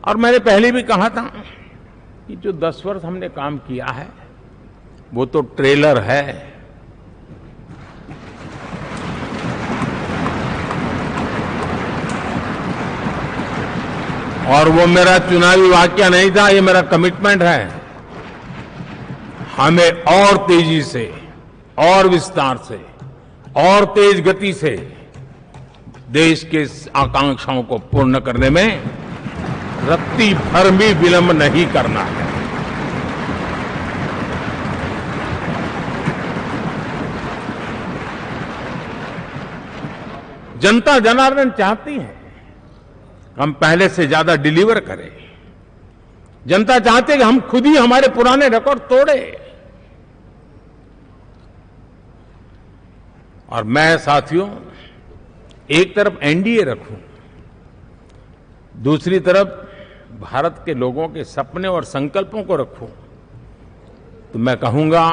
और मैंने पहले भी कहा था कि जो 10 वर्ष हमने काम किया है वो तो ट्रेलर है। और वो मेरा चुनावी वाक्य नहीं था, ये मेरा कमिटमेंट है। हमें और तेजी से, और विस्तार से, और तेज गति से देश के आकांक्षाओं को पूर्ण करने में रत्ती भर भी विलंब नहीं करना है। जनता जनार्दन चाहती है हम पहले से ज्यादा डिलीवर करें। जनता चाहती है कि हम खुद ही हमारे पुराने रिकॉर्ड तोड़े। और मैं साथियों एक तरफ एनडीए रखूं, दूसरी तरफ भारत के लोगों के सपने और संकल्पों को रखूं, तो मैं कहूंगा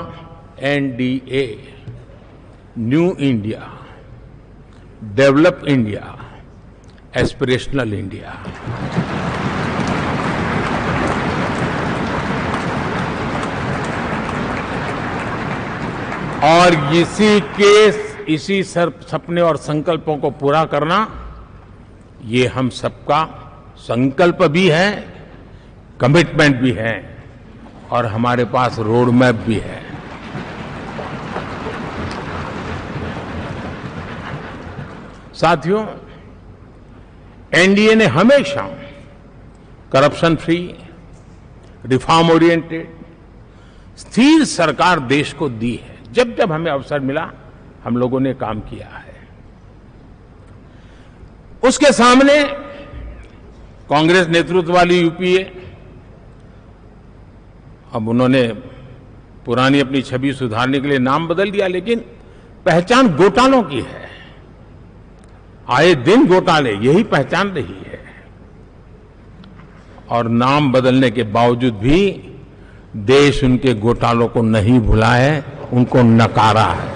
NDA, new India, develop India, aspirational India. और इसी सपने और संकल्पों को पूरा करना, ये हम सबका संकल्प भी है, कमिटमेंट भी है, और हमारे पास रोड मैप भी है। साथियों, एनडीए ने हमेशा करप्शन फ्री, रिफॉर्म ओरिएंटेड, स्थिर सरकार देश को दी है। जब जब हमें अवसर मिला हम लोगों ने काम किया है। उसके सामने कांग्रेस नेतृत्व वाली यूपीए, अब उन्होंने पुरानी अपनी छवि सुधारने के लिए नाम बदल दिया, लेकिन पहचान घोटालों की है। आए दिन घोटाले, यही पहचान रही है। और नाम बदलने के बावजूद भी देश उनके घोटालों को नहीं भुला है, उनको नकारा है।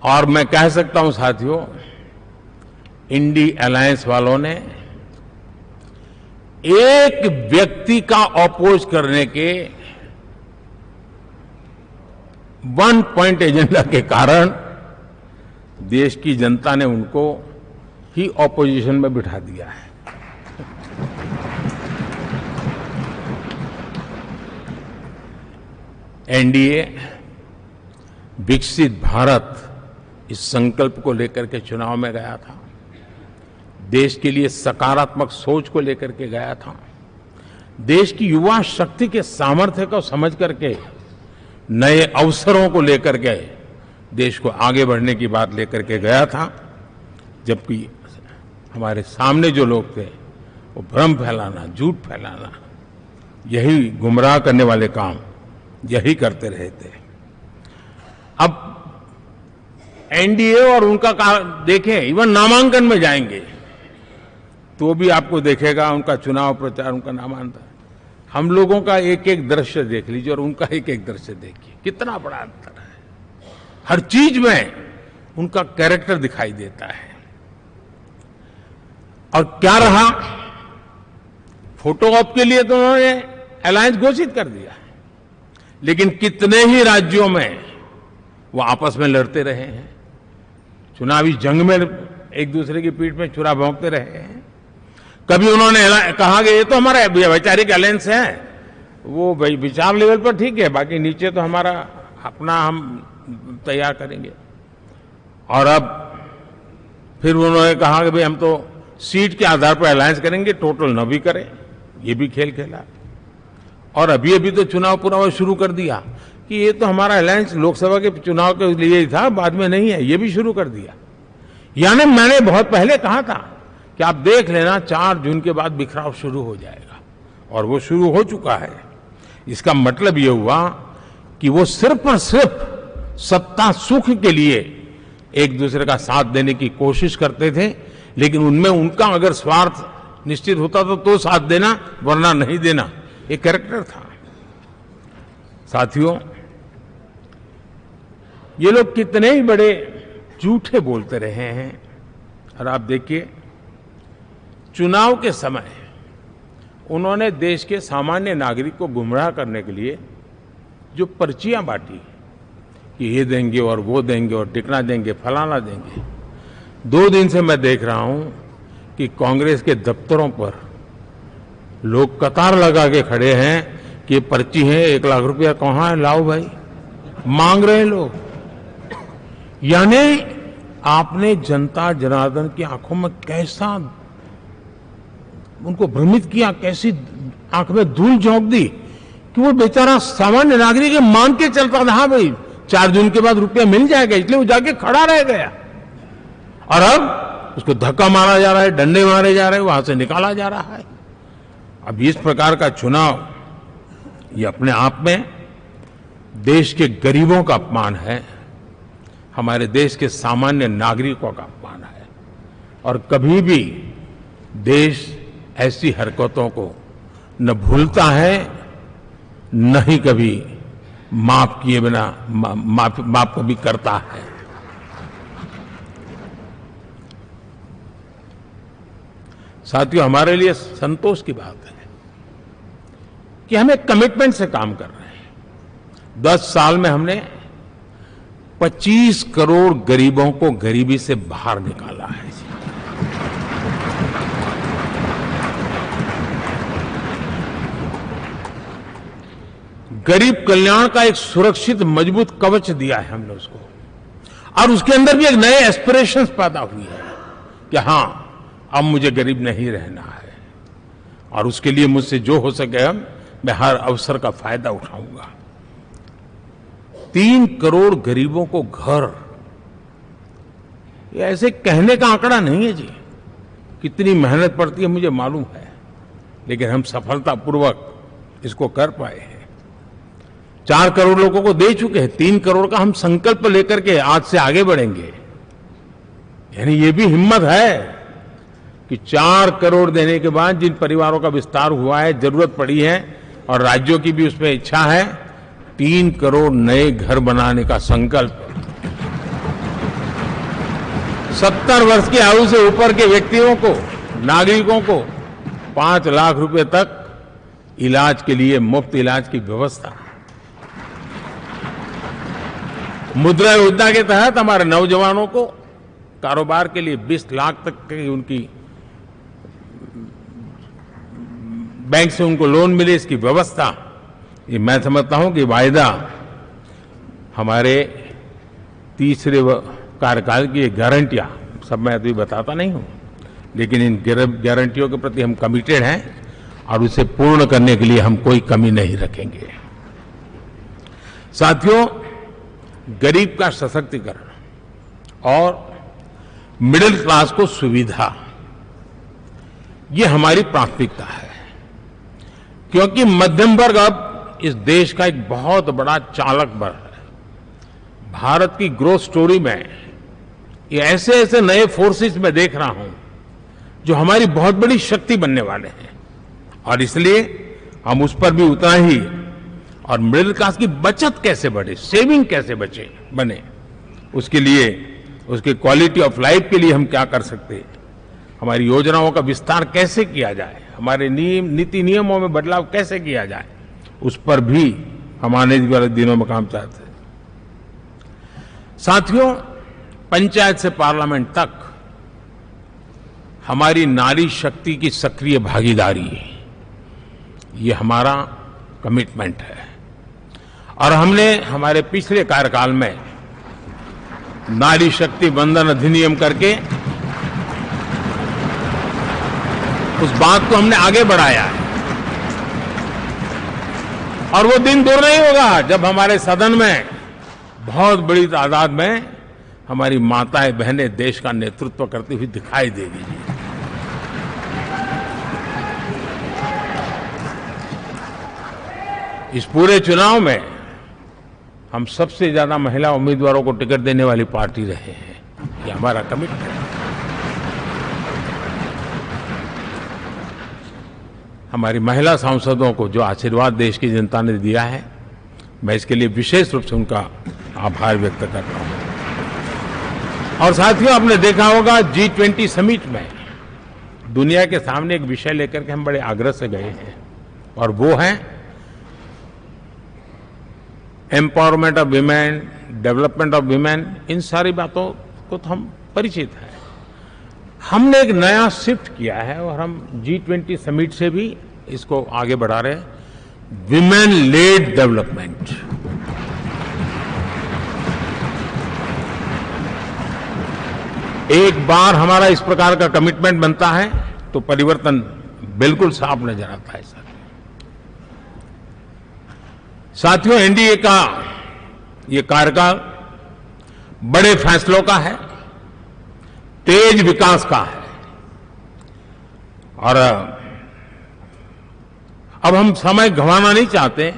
और मैं कह सकता हूं साथियों, इंडी अलायंस वालों ने एक व्यक्ति का अपोज करने के वन पॉइंट एजेंडा के कारण देश की जनता ने उनको ही ऑपोजिशन में बिठा दिया है। एनडीए विकसित भारत, इस संकल्प को लेकर के चुनाव में गया था। देश के लिए सकारात्मक सोच को लेकर के गया था। देश की युवा शक्ति के सामर्थ्य को समझ करके नए अवसरों को लेकर के देश को आगे बढ़ने की बात लेकर के गया था। जबकि हमारे सामने जो लोग थे वो भ्रम फैलाना, झूठ फैलाना, यही गुमराह करने वाले काम यही करते रहे थे। अब एनडीए और उनका देखें, इवन नामांकन में जाएंगे तो भी आपको देखेगा उनका चुनाव प्रचार, उनका नामांकन, हम लोगों का एक एक दृश्य देख लीजिए और उनका एक एक दृश्य देखिए, कितना बड़ा अंतर है। हर चीज में उनका कैरेक्टर दिखाई देता है। और क्या रहा, फोटो ऑप के लिए तो उन्होंने अलायंस घोषित कर दिया, लेकिन कितने ही राज्यों में वो आपस में लड़ते रहे हैं, चुनावी जंग में एक दूसरे की पीठ में छुरा भोंकते रहे हैं। कभी उन्होंने कहा कि ये तो हमारा वैचारिक अलायंस है, वो भाई विचार लेवल पर ठीक है, बाकी नीचे तो हमारा अपना हम तैयार करेंगे। और अब फिर उन्होंने कहा कि भाई हम तो सीट के आधार पर अलायंस करेंगे, टोटल न भी करें, ये भी खेल खेला। और अभी अभी तो चुनाव पूरा शुरू कर दिया कि ये तो हमारा अलायंस लोकसभा के चुनाव के लिए ही था, बाद में नहीं है, ये भी शुरू कर दिया। यानी मैंने बहुत पहले कहा था कि आप देख लेना 4 जून के बाद बिखराव शुरू हो जाएगा, और वो शुरू हो चुका है। इसका मतलब ये हुआ कि वो सिर्फ और सिर्फ सत्ता सुख के लिए एक दूसरे का साथ देने की कोशिश करते थे, लेकिन उनमें उनका अगर स्वार्थ निश्चित होता तो साथ देना, वरना नहीं देना, एक कैरेक्टर था। साथियों, ये लोग कितने ही बड़े झूठे बोलते रहे हैं। और आप देखिए, चुनाव के समय उन्होंने देश के सामान्य नागरिक को गुमराह करने के लिए जो पर्चियां बांटी कि ये देंगे और वो देंगे और टिकना देंगे, फलाना देंगे, 2 दिन से मैं देख रहा हूं कि कांग्रेस के दफ्तरों पर लोग कतार लगा के खड़े हैं कि ये पर्ची है, 1 लाख रुपया कहां है, लाओ भाई, मांग रहे हैं लोग। यानी आपने जनता जनार्दन की आंखों में कैसा उनको भ्रमित किया, कैसी आंख में धूल झोंक दी कि वो बेचारा सामान्य नागरिक मान के चलता था, हाँ भाई 4 जून के बाद रुपया मिल जाएगा, इसलिए वो जाके खड़ा रह गया। और अब उसको धक्का मारा जा रहा है, डंडे मारे जा रहे हैं, वहां से निकाला जा रहा है। अब इस प्रकार का चुनाव, ये अपने आप में देश के गरीबों का अपमान है, हमारे देश के सामान्य नागरिकों का अपमान है। और कभी भी देश ऐसी हरकतों को न भूलता है, न ही कभी माफ किए बिना माफ कभी करता है। साथियों, हमारे लिए संतोष की बात है कि हम एक कमिटमेंट से काम कर रहे हैं। 10 साल में हमने 25 करोड़ गरीबों को गरीबी से बाहर निकाला है। गरीब कल्याण का एक सुरक्षित मजबूत कवच दिया है हमने उसको, और उसके अंदर भी एक नए एस्पिरेशंस पैदा हुई है कि हां, अब मुझे गरीब नहीं रहना है, और उसके लिए मुझसे जो हो सके मैं हर अवसर का फायदा उठाऊंगा। 3 करोड़ गरीबों को घर, ये ऐसे कहने का आंकड़ा नहीं है जी, कितनी मेहनत पड़ती है मुझे मालूम है, लेकिन हम सफलतापूर्वक इसको कर पाए हैं। 4 करोड़ लोगों को दे चुके हैं, 3 करोड़ का हम संकल्प लेकर के आज से आगे बढ़ेंगे। यानी ये भी हिम्मत है कि 4 करोड़ देने के बाद जिन परिवारों का विस्तार हुआ है, जरूरत पड़ी है, और राज्यों की भी उसमें इच्छा है, 3 करोड़ नए घर बनाने का संकल्प। 70 वर्ष की आयु से ऊपर के व्यक्तियों को, नागरिकों को 5 लाख रुपए तक इलाज के लिए मुफ्त इलाज की व्यवस्था। मुद्रा योजना के तहत हमारे नौजवानों को कारोबार के लिए 20 लाख तक की उनकी बैंक से उनको लोन मिले, इसकी व्यवस्था। ये मैं समझता हूं कि वायदा हमारे तीसरे कार्यकाल की गारंटियां, सब मैं अभी बताता नहीं हूं, लेकिन इन गारंटियों के प्रति हम कमिटेड हैं और उसे पूर्ण करने के लिए हम कोई कमी नहीं रखेंगे। साथियों, गरीब का सशक्तिकरण और मिडिल क्लास को सुविधा, ये हमारी प्राथमिकता है, क्योंकि मध्यम वर्ग अब इस देश का एक बहुत बड़ा चालक बल है। भारत की ग्रोथ स्टोरी में ये ऐसे ऐसे नए फोर्सेस मैं देख रहा हूं जो हमारी बहुत बड़ी शक्ति बनने वाले हैं, और इसलिए हम उस पर भी उतना ही, और मिडिल क्लास की बचत कैसे बढ़े, सेविंग कैसे बने, उसके लिए, उसके क्वालिटी ऑफ लाइफ के लिए हम क्या कर सकते हैं, हमारी योजनाओं का विस्तार कैसे किया जाए, हमारे नीति नियमों में बदलाव कैसे किया जाए, उस पर भी हम आने वाले दिनों में काम चाहते हैं। साथियों, पंचायत से पार्लियामेंट तक हमारी नारी शक्ति की सक्रिय भागीदारी, ये हमारा कमिटमेंट है, और हमने हमारे पिछले कार्यकाल में नारी शक्ति वंदन अधिनियम करके उस बात को हमने आगे बढ़ाया है। और वो दिन दूर नहीं होगा जब हमारे सदन में बहुत बड़ी तादाद में हमारी माताएं बहनें देश का नेतृत्व करती हुई दिखाई देगी। इस पूरे चुनाव में हम सबसे ज्यादा महिला उम्मीदवारों को टिकट देने वाली पार्टी रहे हैं, ये हमारा कमिटमेंट है। हमारी महिला सांसदों को जो आशीर्वाद देश की जनता ने दिया है, मैं इसके लिए विशेष रूप से उनका आभार व्यक्त करता हूं। और साथियों, आपने देखा होगा G20 समिट में दुनिया के सामने एक विषय लेकर के हम बड़े आग्रह से गए हैं, और वो है empowerment of women, development of women. इन सारी बातों को तो हम परिचित हैं। हमने एक नया शिफ्ट किया है और हम G20 समिट से भी इसको आगे बढ़ा रहे हैं, विमेन लेड डेवलपमेंट। एक बार हमारा इस प्रकार का कमिटमेंट बनता है तो परिवर्तन बिल्कुल साफ नजर आता है। साथियों, एनडीए का ये कार्यकाल बड़े फैसलों का है, तेज विकास का है, और अब हम समय गंवाना नहीं चाहते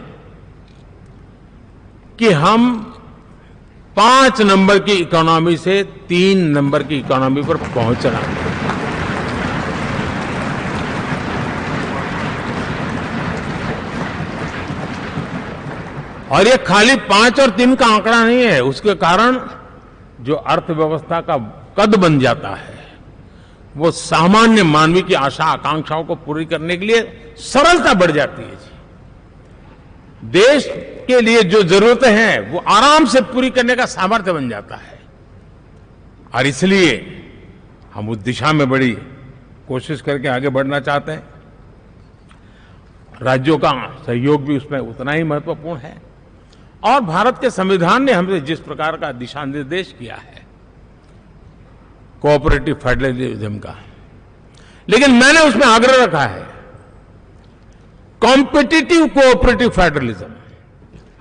कि हम 5 नंबर की इकोनॉमी से 3 नंबर की इकोनॉमी पर पहुंचना। और ये खाली 5 और 3 का आंकड़ा नहीं है, उसके कारण जो अर्थव्यवस्था का कद बन जाता है, वो सामान्य मानवीय की आशा आकांक्षाओं को पूरी करने के लिए सरलता बढ़ जाती है। देश के लिए जो जरूरतें हैं वो आराम से पूरी करने का सामर्थ्य बन जाता है, और इसलिए हम उस दिशा में बड़ी कोशिश करके आगे बढ़ना चाहते हैं। राज्यों का सहयोग भी उसमें उतना ही महत्वपूर्ण है, और भारत के संविधान ने हमसे जिस प्रकार का दिशा निर्देश किया है कोऑपरेटिव फेडरलिज्म का, लेकिन मैंने उसमें आग्रह रखा है कॉम्पिटिटिव कोऑपरेटिव फेडरलिज्म।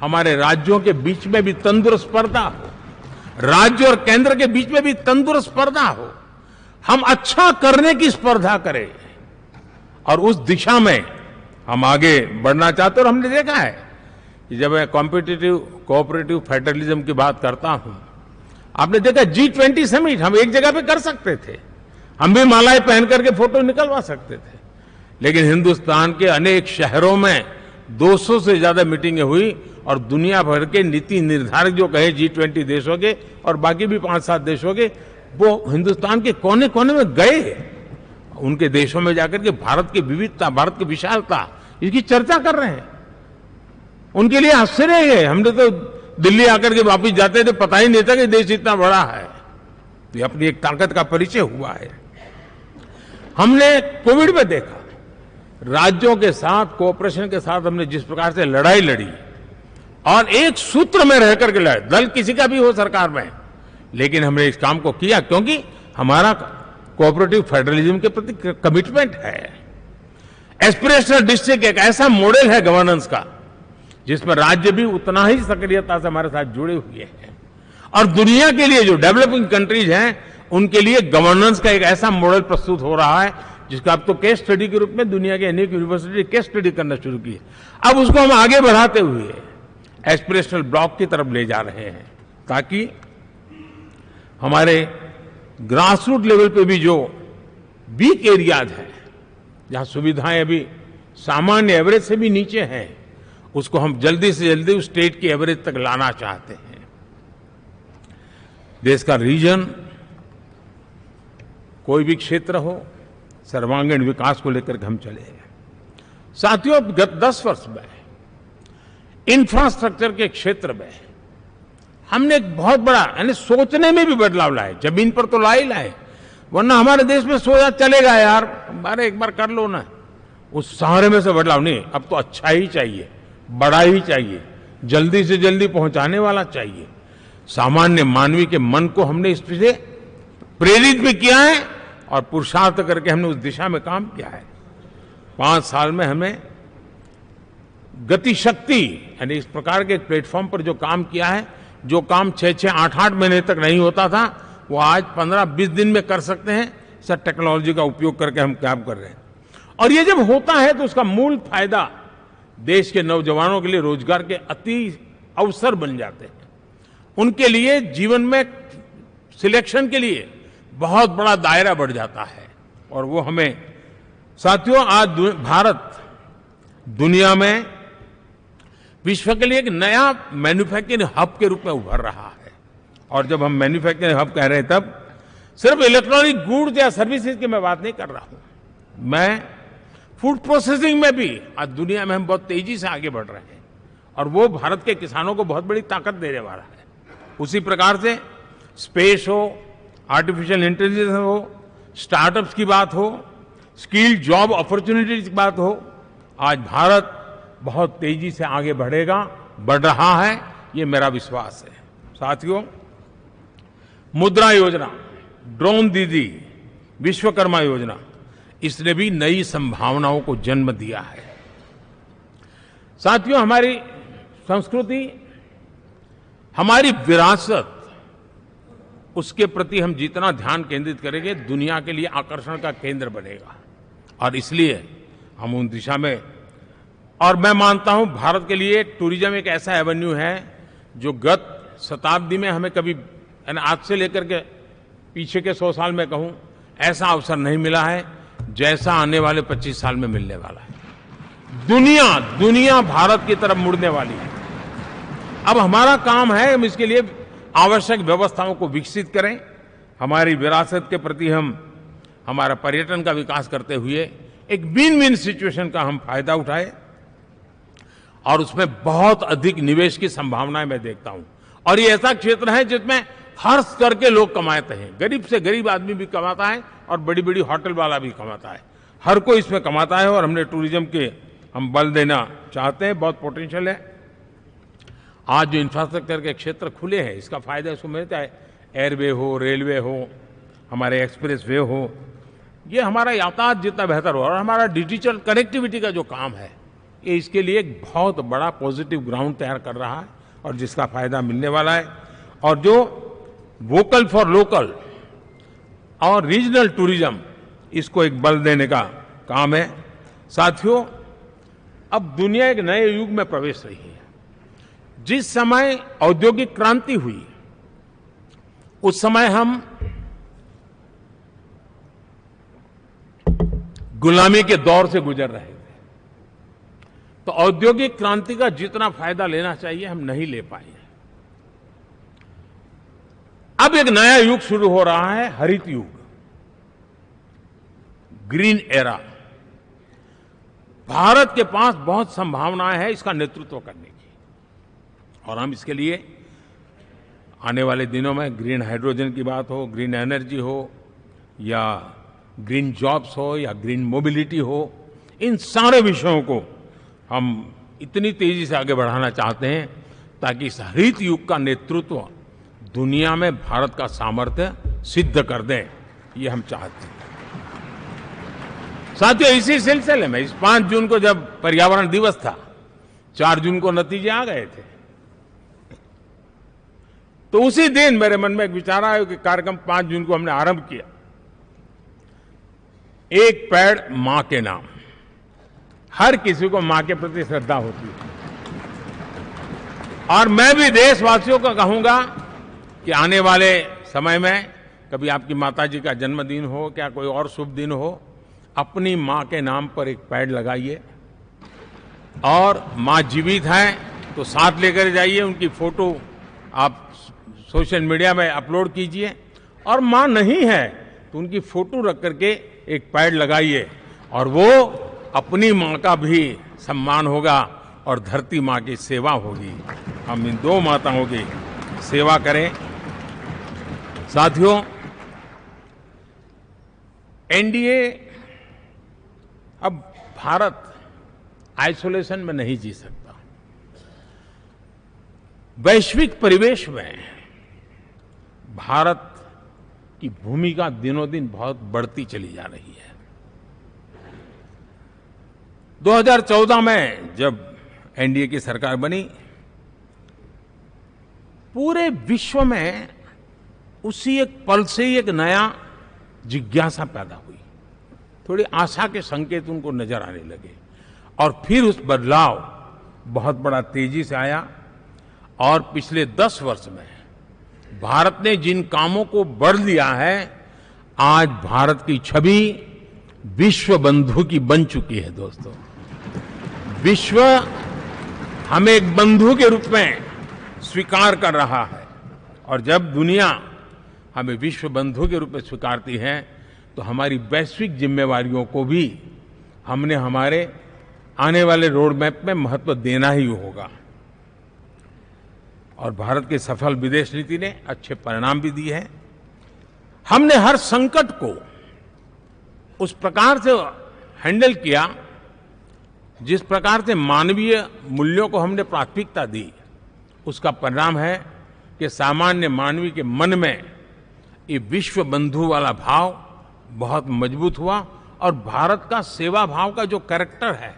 हमारे राज्यों के बीच में भी तंदुरुस्त स्पर्धा हो, राज्य और केंद्र के बीच में भी तंदुरुस्त स्पर्धा हो, हम अच्छा करने की स्पर्धा करें, और उस दिशा में हम आगे बढ़ना चाहते हैं। और हमने देखा है कि जब मैं कॉम्पिटिटिव कोऑपरेटिव फेडरलिज्म की बात करता हूं, आपने देखा G20 समिट हम एक जगह पे कर सकते थे, हम भी मालाएं पहन करके फोटो निकलवा सकते थे, लेकिन हिंदुस्तान के अनेक शहरों में 200 से ज्यादा मीटिंगें हुई, और दुनिया भर के नीति निर्धारक जो कहे G20 देशों के और बाकी भी 5-7 देशों के, वो हिंदुस्तान के कोने कोने में गए, उनके देशों में जाकर के भारत की विविधता, भारत की विशालता, इसकी चर्चा कर रहे हैं। उनके लिए आश्चर्य है, हमने तो दिल्ली आकर के वापिस जाते थे, पता ही नहीं था कि देश इतना बड़ा है। तो अपनी एक ताकत का परिचय हुआ है। हमने कोविड में देखा, राज्यों के साथ कोऑपरेशन के साथ हमने जिस प्रकार से लड़ाई लड़ी, और एक सूत्र में रह करके लड़े, दल किसी का भी हो सरकार में, लेकिन हमने इस काम को किया क्योंकि हमारा कोऑपरेटिव फेडरलिज्म के प्रति कमिटमेंट है। एस्पिरेशनल डिस्ट्रिक्ट एक ऐसा मॉडल है गवर्नेंस का जिसमें राज्य भी उतना ही सक्रियता से हमारे साथ जुड़े हुए हैं, और दुनिया के लिए जो डेवलपिंग कंट्रीज हैं उनके लिए गवर्नेंस का एक ऐसा मॉडल प्रस्तुत हो रहा है जिसका अब तो केस स्टडी के रूप में दुनिया के अनेक यूनिवर्सिटी केस स्टडी करना शुरू की है। अब उसको हम आगे बढ़ाते हुए एस्पिरेशनल ब्लॉक की तरफ ले जा रहे हैं, ताकि हमारे ग्रास रूट लेवल पे भी जो वीक एरियाज हैं, जहां सुविधाएं अभी सामान्य एवरेज से भी नीचे हैं, उसको हम जल्दी से जल्दी उस स्टेट की एवरेज तक लाना चाहते हैं। देश का रीजन, कोई भी क्षेत्र हो, सर्वांगीण विकास को लेकर के हम चले। साथियों, गत 10 वर्ष में इंफ्रास्ट्रक्चर के क्षेत्र में हमने एक बहुत बड़ा, यानी सोचने में भी बदलाव लाए। जमीन पर तो लाए लाए, वरना हमारे देश में सोचा चलेगा यार, अरे एक बार कर लो ना, उस सहारे में से बदलाव नहीं। अब तो अच्छा ही चाहिए, बड़ा ही चाहिए, जल्दी से जल्दी पहुंचाने वाला चाहिए। सामान्य मानवीय के मन को हमने इससे प्रेरित भी किया है और पुरुषार्थ करके हमने उस दिशा में काम किया है। 5 साल में हमें गति शक्ति, यानी इस प्रकार के प्लेटफॉर्म पर जो काम किया है, जो काम 6-6, 8-8 महीने तक नहीं होता था, वो आज 15-20 दिन में कर सकते हैं। सर, टेक्नोलॉजी का उपयोग करके हम काम कर रहे हैं। और ये जब होता है तो उसका मूल फायदा देश के नौजवानों के लिए रोजगार के अति अवसर बन जाते हैं। उनके लिए जीवन में सिलेक्शन के लिए बहुत बड़ा दायरा बढ़ जाता है। और वो हमें, साथियों, आज भारत दुनिया में विश्व के लिए एक नया मैन्युफैक्चरिंग हब के रूप में उभर रहा है। और जब हम मैन्युफैक्चरिंग हब कह रहे हैं, तब सिर्फ इलेक्ट्रॉनिक गुड्स या सर्विसेज की मैं बात नहीं कर रहा हूं। मैं फूड प्रोसेसिंग में भी आज दुनिया में हम बहुत तेजी से आगे बढ़ रहे हैं, और वो भारत के किसानों को बहुत बड़ी ताकत देने वाला है। उसी प्रकार से स्पेस हो, आर्टिफिशियल इंटेलिजेंस हो, स्टार्टअप्स की बात हो, स्किल जॉब अपॉर्चुनिटीज की बात हो, आज भारत बहुत तेजी से आगे बढ़ेगा, बढ़ रहा है, ये मेरा विश्वास है। साथियों, मुद्रा योजना, ड्रोन दीदी, विश्वकर्मा योजना, इसने भी नई संभावनाओं को जन्म दिया है। साथियों, हमारी संस्कृति, हमारी विरासत, उसके प्रति हम जितना ध्यान केंद्रित करेंगे, दुनिया के लिए आकर्षण का केंद्र बनेगा। और इसलिए हम उन दिशा में, और मैं मानता हूं भारत के लिए टूरिज्म एक ऐसा एवेन्यू है जो गत शताब्दी में हमें कभी, आज से लेकर के पीछे के 100 साल में कहूं, ऐसा अवसर नहीं मिला है जैसा आने वाले 25 साल में मिलने वाला है। दुनिया भारत की तरफ मुड़ने वाली है। अब हमारा काम है हम इसके लिए आवश्यक व्यवस्थाओं को विकसित करें, हमारी विरासत के प्रति हम हमारा पर्यटन का विकास करते हुए एक विन विन सिचुएशन का हम फायदा उठाएं, और उसमें बहुत अधिक निवेश की संभावनाएं मैं देखता हूं। और ये ऐसा क्षेत्र है जिसमें हर स्तर के लोग कमाते हैं, गरीब से गरीब आदमी भी कमाता है और बड़ी बड़ी होटल वाला भी कमाता है, हर कोई इसमें कमाता है। और हमने टूरिज्म के हम बल देना चाहते हैं, बहुत पोटेंशियल है। आज जो इंफ्रास्ट्रक्चर के क्षेत्र खुले हैं, इसका फायदा इसको मिलता है। एयरवे हो, रेलवे हो, हमारे एक्सप्रेस वे हो, ये हमारा यातायात जितना बेहतर हो, और हमारा डिजिटल कनेक्टिविटी का जो काम है, ये इसके लिए एक बहुत बड़ा पॉजिटिव ग्राउंड तैयार कर रहा है, और जिसका फायदा मिलने वाला है। और जो वोकल फॉर लोकल और रीजनल टूरिज्म, इसको एक बल देने का काम है। साथियों, अब दुनिया एक नए युग में प्रवेश रही है। जिस समय औद्योगिक क्रांति हुई, उस समय हम गुलामी के दौर से गुजर रहे थे। तो औद्योगिक क्रांति का जितना फायदा लेना चाहिए हम नहीं ले पाए। अब एक नया युग शुरू हो रहा है, हरित युग, ग्रीन एरा। भारत के पास बहुत संभावनाएं हैं इसका नेतृत्व करने की, और हम इसके लिए आने वाले दिनों में ग्रीन हाइड्रोजन की बात हो, ग्रीन एनर्जी हो, या ग्रीन जॉब्स हो, या ग्रीन मोबिलिटी हो, इन सारे विषयों को हम इतनी तेजी से आगे बढ़ाना चाहते हैं ताकि इस हरित युग का नेतृत्व दुनिया में भारत का सामर्थ्य सिद्ध कर दें, ये हम चाहते हैं। साथियों, इसी सिलसिले में इस 5 जून को जब पर्यावरण दिवस था, 4 जून को नतीजे आ गए थे, तो उसी दिन मेरे मन में एक विचार आया कि कार्यक्रम 5 जून को हमने आरंभ किया। एक पेड़ मां के नाम। हर किसी को मां के प्रति श्रद्धा होती है और मैं भी देशवासियों को कहूंगा कि आने वाले समय में कभी आपकी माताजी का जन्मदिन हो, क्या कोई और शुभ दिन हो, अपनी मां के नाम पर एक पेड़ लगाइए और मां जीवित हैं तो साथ लेकर जाइए, उनकी फोटो आप सोशल मीडिया में अपलोड कीजिए और मां नहीं है तो उनकी फोटो रख करके एक पेड़ लगाइए और वो अपनी मां का भी सम्मान होगा और धरती मां की सेवा होगी। हम इन दो माताओं की सेवा करें। साथियों, एनडीए अब भारत आइसोलेशन में नहीं जी सकता। वैश्विक परिवेश में भारत की भूमिका दिनों दिन बहुत बढ़ती चली जा रही है। 2014 में जब एनडीए की सरकार बनी, पूरे विश्व में उसी एक पल से ही एक नया जिज्ञासा पैदा हुई, थोड़ी आशा के संकेत उनको नजर आने लगे और फिर उस बदलाव बहुत बड़ा तेजी से आया और पिछले 10 वर्ष में भारत ने जिन कामों को बढ़ दिया है, आज भारत की छवि विश्व बंधु की बन चुकी है। दोस्तों, विश्व हमें एक बंधु के रूप में स्वीकार कर रहा है और जब दुनिया हमें विश्व बंधु के रूप में स्वीकारती है तो हमारी वैश्विक जिम्मेवारियों को भी हमने हमारे आने वाले रोड मैप में महत्व देना ही होगा। और भारत की सफल विदेश नीति ने अच्छे परिणाम भी दिए हैं। हमने हर संकट को उस प्रकार से हैंडल किया जिस प्रकार से मानवीय मूल्यों को हमने प्राथमिकता दी, उसका परिणाम है कि सामान्य मानवी के मन में ये विश्व बंधु वाला भाव बहुत मजबूत हुआ और भारत का सेवा भाव का जो कैरेक्टर है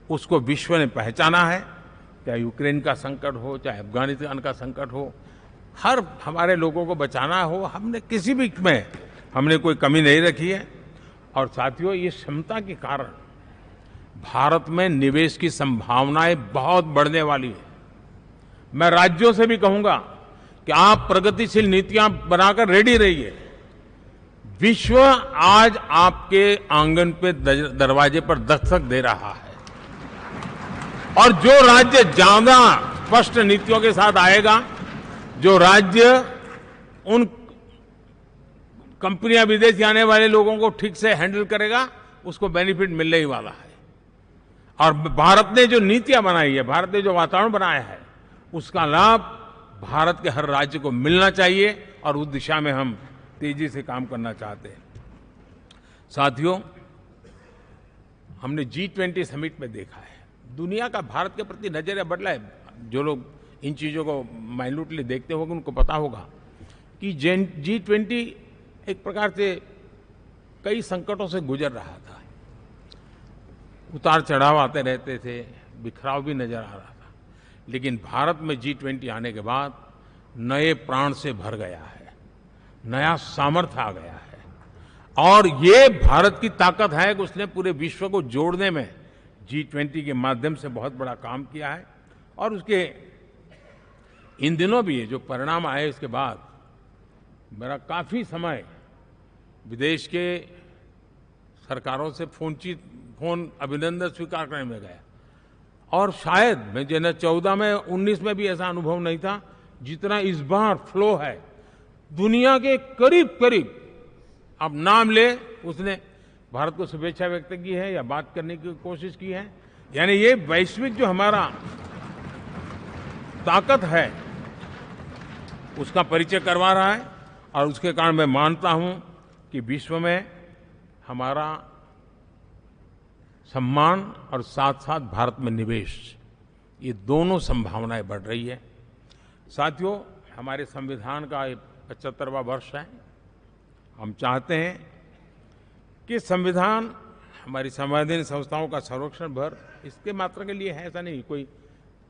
उसको विश्व ने पहचाना है। चाहे यूक्रेन का संकट हो, चाहे अफगानिस्तान का संकट हो, हर हमारे लोगों को बचाना हो, हमने किसी भी में हमने कोई कमी नहीं रखी है। और साथियों, ये क्षमता के कारण भारत में निवेश की संभावनाएं बहुत बढ़ने वाली है। मैं राज्यों से भी कहूंगा कि आप प्रगतिशील नीतियां बनाकर रेडी रहिए। विश्व आज आपके आंगन पे दरवाजे पर दस्तक दे रहा है और जो राज्य ज्यादा स्पष्ट नीतियों के साथ आएगा, जो राज्य उन कंपनियां विदेश जाने वाले लोगों को ठीक से हैंडल करेगा, उसको बेनिफिट मिलने ही वाला है। और भारत ने जो नीतियां बनाई है, भारत ने जो वातावरण बनाया है, उसका लाभ भारत के हर राज्य को मिलना चाहिए और उस दिशा में हम तेजी से काम करना चाहते हैं। साथियों, हमने G20 समिट में देखा है, दुनिया का भारत के प्रति नजरिया बदला है। जो लोग इन चीजों को माइन्यूटली देखते होंगे उनको पता होगा कि G20 एक प्रकार से कई संकटों से गुजर रहा था। उतार चढ़ाव आते रहते थे, बिखराव भी नजर आ रहा था, लेकिन भारत में G20 आने के बाद नए प्राण से भर गया है, नया सामर्थ्य आ गया है और ये भारत की ताकत है कि उसने पूरे विश्व को जोड़ने में G20 के माध्यम से बहुत बड़ा काम किया है। और उसके इन दिनों भी जो परिणाम आए इसके बाद मेरा काफी समय विदेश के सरकारों से फोन अभिनंदन स्वीकार करने में गया और शायद मैं 2014 में 19 में भी ऐसा अनुभव नहीं था जितना इस बार फ्लो है। दुनिया के करीब करीब, अब नाम ले, उसने भारत को शुभेच्छा व्यक्त की है या बात करने की कोशिश की है। यानी ये वैश्विक जो हमारा ताकत है उसका परिचय करवा रहा है और उसके कारण मैं मानता हूं कि विश्व में हमारा सम्मान और साथ साथ भारत में निवेश, ये दोनों संभावनाएं बढ़ रही है। साथियों, हमारे संविधान का 75वां वर्ष है। हम चाहते हैं कि संविधान हमारी संवैधानिक संस्थाओं का संरक्षण भर इसके मात्र के लिए है, ऐसा नहीं, कोई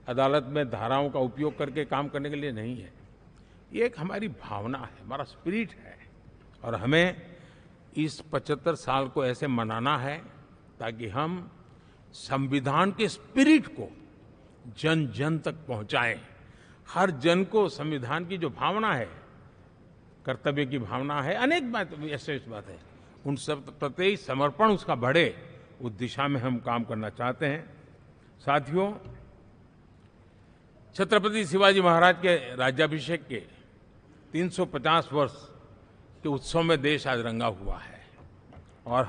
अदालत में धाराओं का उपयोग करके काम करने के लिए नहीं है। ये एक हमारी भावना है, हमारा स्पिरिट है और हमें इस 75 साल को ऐसे मनाना है ताकि हम संविधान के स्पिरिट को जन जन तक पहुंचाएं। हर जन को संविधान की जो भावना है, कर्तव्य की भावना है, अनेक बात ऐसे बात है, उन सब प्रति समर्पण उसका बढ़े, उस दिशा में हम काम करना चाहते हैं। साथियों, छत्रपति शिवाजी महाराज के राज्याभिषेक के 350 वर्ष के उत्सव में देश आज रंगा हुआ है और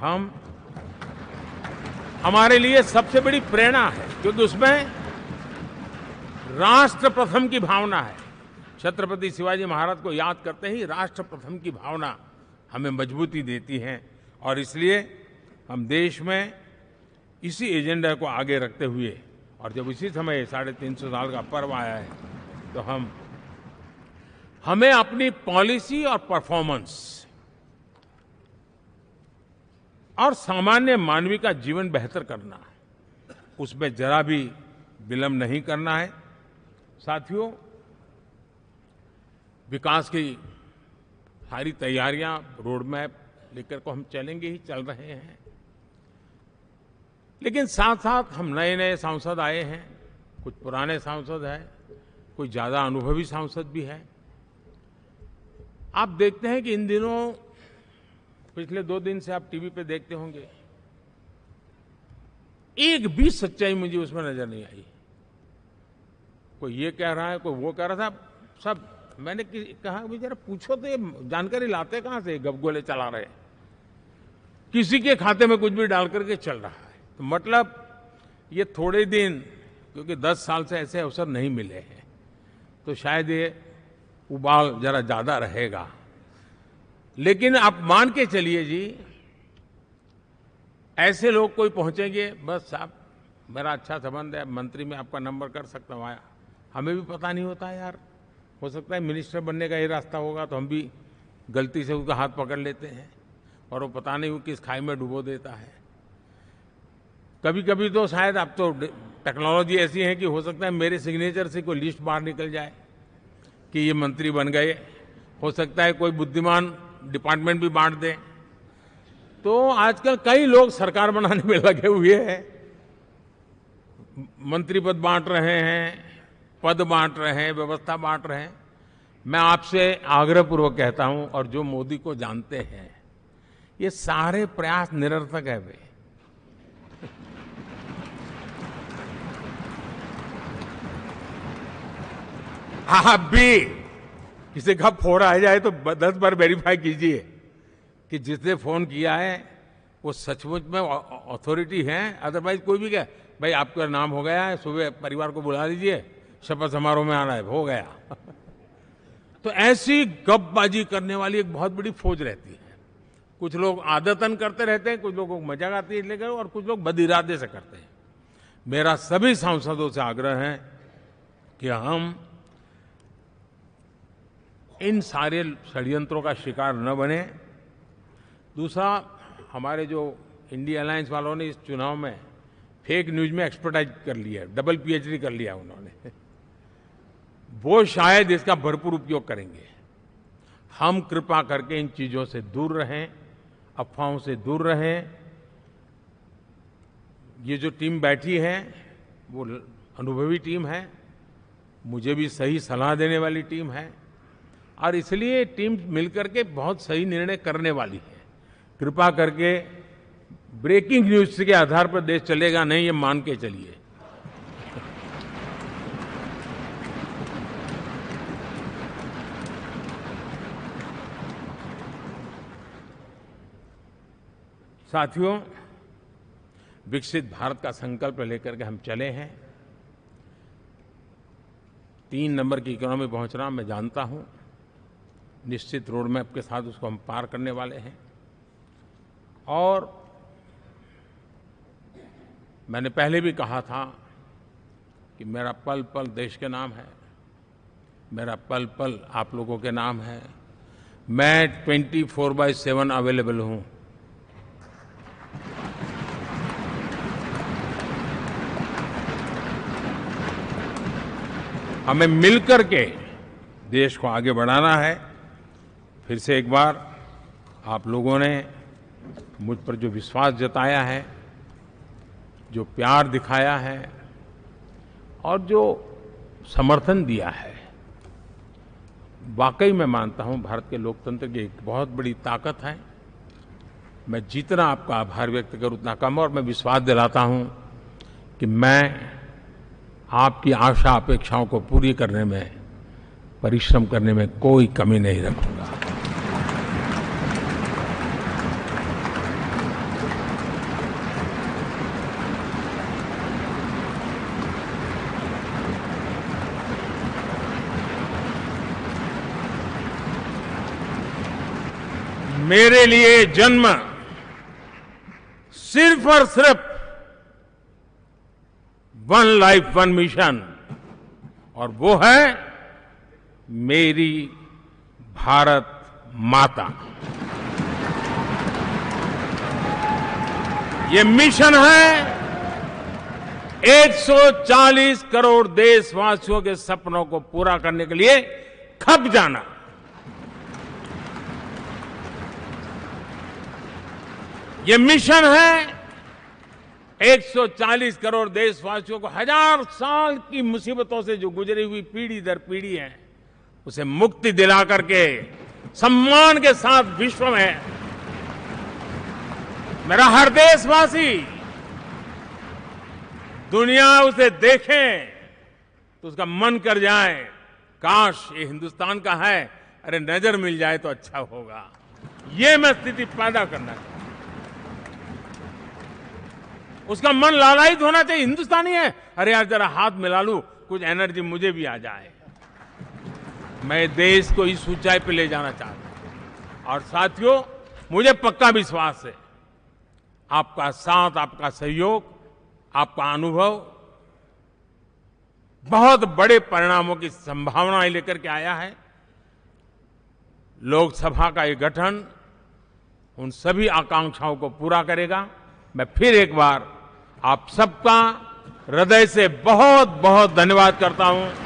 हमारे लिए सबसे बड़ी प्रेरणा है क्योंकि उसमें राष्ट्र प्रथम की भावना है। छत्रपति शिवाजी महाराज को याद करते ही राष्ट्र प्रथम की भावना हमें मजबूती देती है और इसलिए हम देश में इसी एजेंडा को आगे रखते हुए और जब इसी समय 350 साल का पर्व आया है तो हमें अपनी पॉलिसी और परफॉर्मेंस और सामान्य मानवीय का जीवन बेहतर करना है, उसमें जरा भी विलंब नहीं करना है। साथियों, विकास की सारी तैयारियां, रोड मैप लेकर को हम चलेंगे ही, चल रहे हैं, लेकिन साथ साथ हम नए नए सांसद आए हैं, कुछ पुराने सांसद हैं, कोई ज्यादा अनुभवी सांसद भी है। आप देखते हैं कि इन दिनों पिछले 2 दिन से आप टीवी पे देखते होंगे, एक भी सच्चाई मुझे उसमें नजर नहीं आई। कोई ये कह रहा है, कोई वो कह रहा था, सब मैंने कहा भाई जरा पूछो तो ये जानकारी लाते कहां से, गपगोले चला रहे, किसी के खाते में कुछ भी डाल करके चल रहा है। तो मतलब ये थोड़े दिन, क्योंकि 10 साल से ऐसे अवसर नहीं मिले हैं, तो शायद ये उबाल जरा ज्यादा रहेगा। लेकिन आप मान के चलिए जी, ऐसे लोग कोई पहुंचेंगे, बस साहब मेरा अच्छा संबंध है, मंत्री में आपका नंबर कर सकता हूं, आया, हमें भी पता नहीं होता यार, हो सकता है मिनिस्टर बनने का ये रास्ता होगा तो हम भी गलती से उसका हाथ पकड़ लेते हैं और वो पता नहीं वो किस खाई में डुबो देता है। कभी कभी तो शायद अब तो टेक्नोलॉजी ऐसी है कि हो सकता है मेरे सिग्नेचर से कोई लिस्ट बाहर निकल जाए कि ये मंत्री बन गए, हो सकता है कोई बुद्धिमान डिपार्टमेंट भी बांट दे। तो आजकल कई लोग सरकार बनाने में लगे हुए हैं, मंत्री पद बांट रहे हैं, पद बांट रहे हैं, व्यवस्था बांट रहे हैं। मैं आपसे आग्रहपूर्वक कहता हूं, और जो मोदी को जानते हैं, ये सारे प्रयास निरर्थक है। वे आप भी किसी का फोन आ जाए तो 10 बार वेरीफाई कीजिए कि जिसने फोन किया है वो सचमुच में अथॉरिटी है। अदरवाइज कोई भी कहे भाई आपका नाम हो गया है, सुबह परिवार को बुला लीजिए, शपथ समारोह में आना है, हो गया। तो ऐसी गपबाजी करने वाली एक बहुत बड़ी फौज रहती है। कुछ लोग आदतन करते रहते हैं, कुछ लोगों को मजाक आती है लेकर, और कुछ लोग बदइरादे से करते हैं। मेरा सभी सांसदों से आग्रह है कि हम इन सारे षड्यंत्रों का शिकार न बने। दूसरा, हमारे जो इंडिया अलायंस वालों ने इस चुनाव में फेक न्यूज में एक्सपर्टाइज कर लिया, डबल पीएचडी कर लिया उन्होंने, वो शायद इसका भरपूर उपयोग करेंगे। हम कृपा करके इन चीजों से दूर रहें, अफवाहों से दूर रहें। ये जो टीम बैठी है वो अनुभवी टीम है, मुझे भी सही सलाह देने वाली टीम है, और इसलिए टीम मिलकर के बहुत सही निर्णय करने वाली है। कृपा करके ब्रेकिंग न्यूज के आधार पर देश चलेगा नहीं, ये मान के चलिए। साथियों, विकसित भारत का संकल्प लेकर के हम चले हैं। 3 नंबर की इकोनॉमी पहुंचना मैं जानता हूं, निश्चित रोड मैप के साथ उसको हम पार करने वाले हैं। और मैंने पहले भी कहा था कि मेरा पल पल देश के नाम है, मेरा पल पल आप लोगों के नाम है। मैं 24/7 अवेलेबल हूं। हमें मिलकर के देश को आगे बढ़ाना है। फिर से एक बार आप लोगों ने मुझ पर जो विश्वास जताया है, जो प्यार दिखाया है और जो समर्थन दिया है, वाकई मैं मानता हूं भारत के लोकतंत्र की एक बहुत बड़ी ताकत है। मैं जितना आपका आभार व्यक्त करूं उतना कम, और मैं विश्वास दिलाता हूं कि मैं आपकी आशा अपेक्षाओं को पूरी करने में, परिश्रम करने में कोई कमी नहीं रखूंगा। मेरे लिए जन्म सिर्फ और सिर्फ वन लाइफ वन मिशन, और वो है मेरी भारत माता। ये मिशन है 140 करोड़ देशवासियों के सपनों को पूरा करने के लिए खप जाना। ये मिशन है 140 करोड़ देशवासियों को हजार साल की मुसीबतों से जो गुजरी हुई पीढ़ी दर पीढ़ी है, उसे मुक्ति दिला करके सम्मान के साथ विश्व में मेरा हर देशवासी दुनिया उसे देखे तो उसका मन कर जाए, काश ये हिंदुस्तान का है, अरे नजर मिल जाए तो अच्छा होगा। ये मैं स्थिति पैदा करना चाहता हूं। उसका मन लालायित होना चाहिए, हिंदुस्तानी है, अरे यार जरा हाथ मिला लूं, कुछ एनर्जी मुझे भी आ जाए। मैं देश को इस ऊंचाई पे ले जाना चाहता हूं। और साथियों, मुझे पक्का विश्वास है आपका साथ, आपका सहयोग, आपका अनुभव बहुत बड़े परिणामों की संभावनाएं लेकर के आया है। लोकसभा का ये गठन उन सभी आकांक्षाओं को पूरा करेगा। मैं फिर एक बार आप सबका हृदय से बहुत बहुत धन्यवाद करता हूं।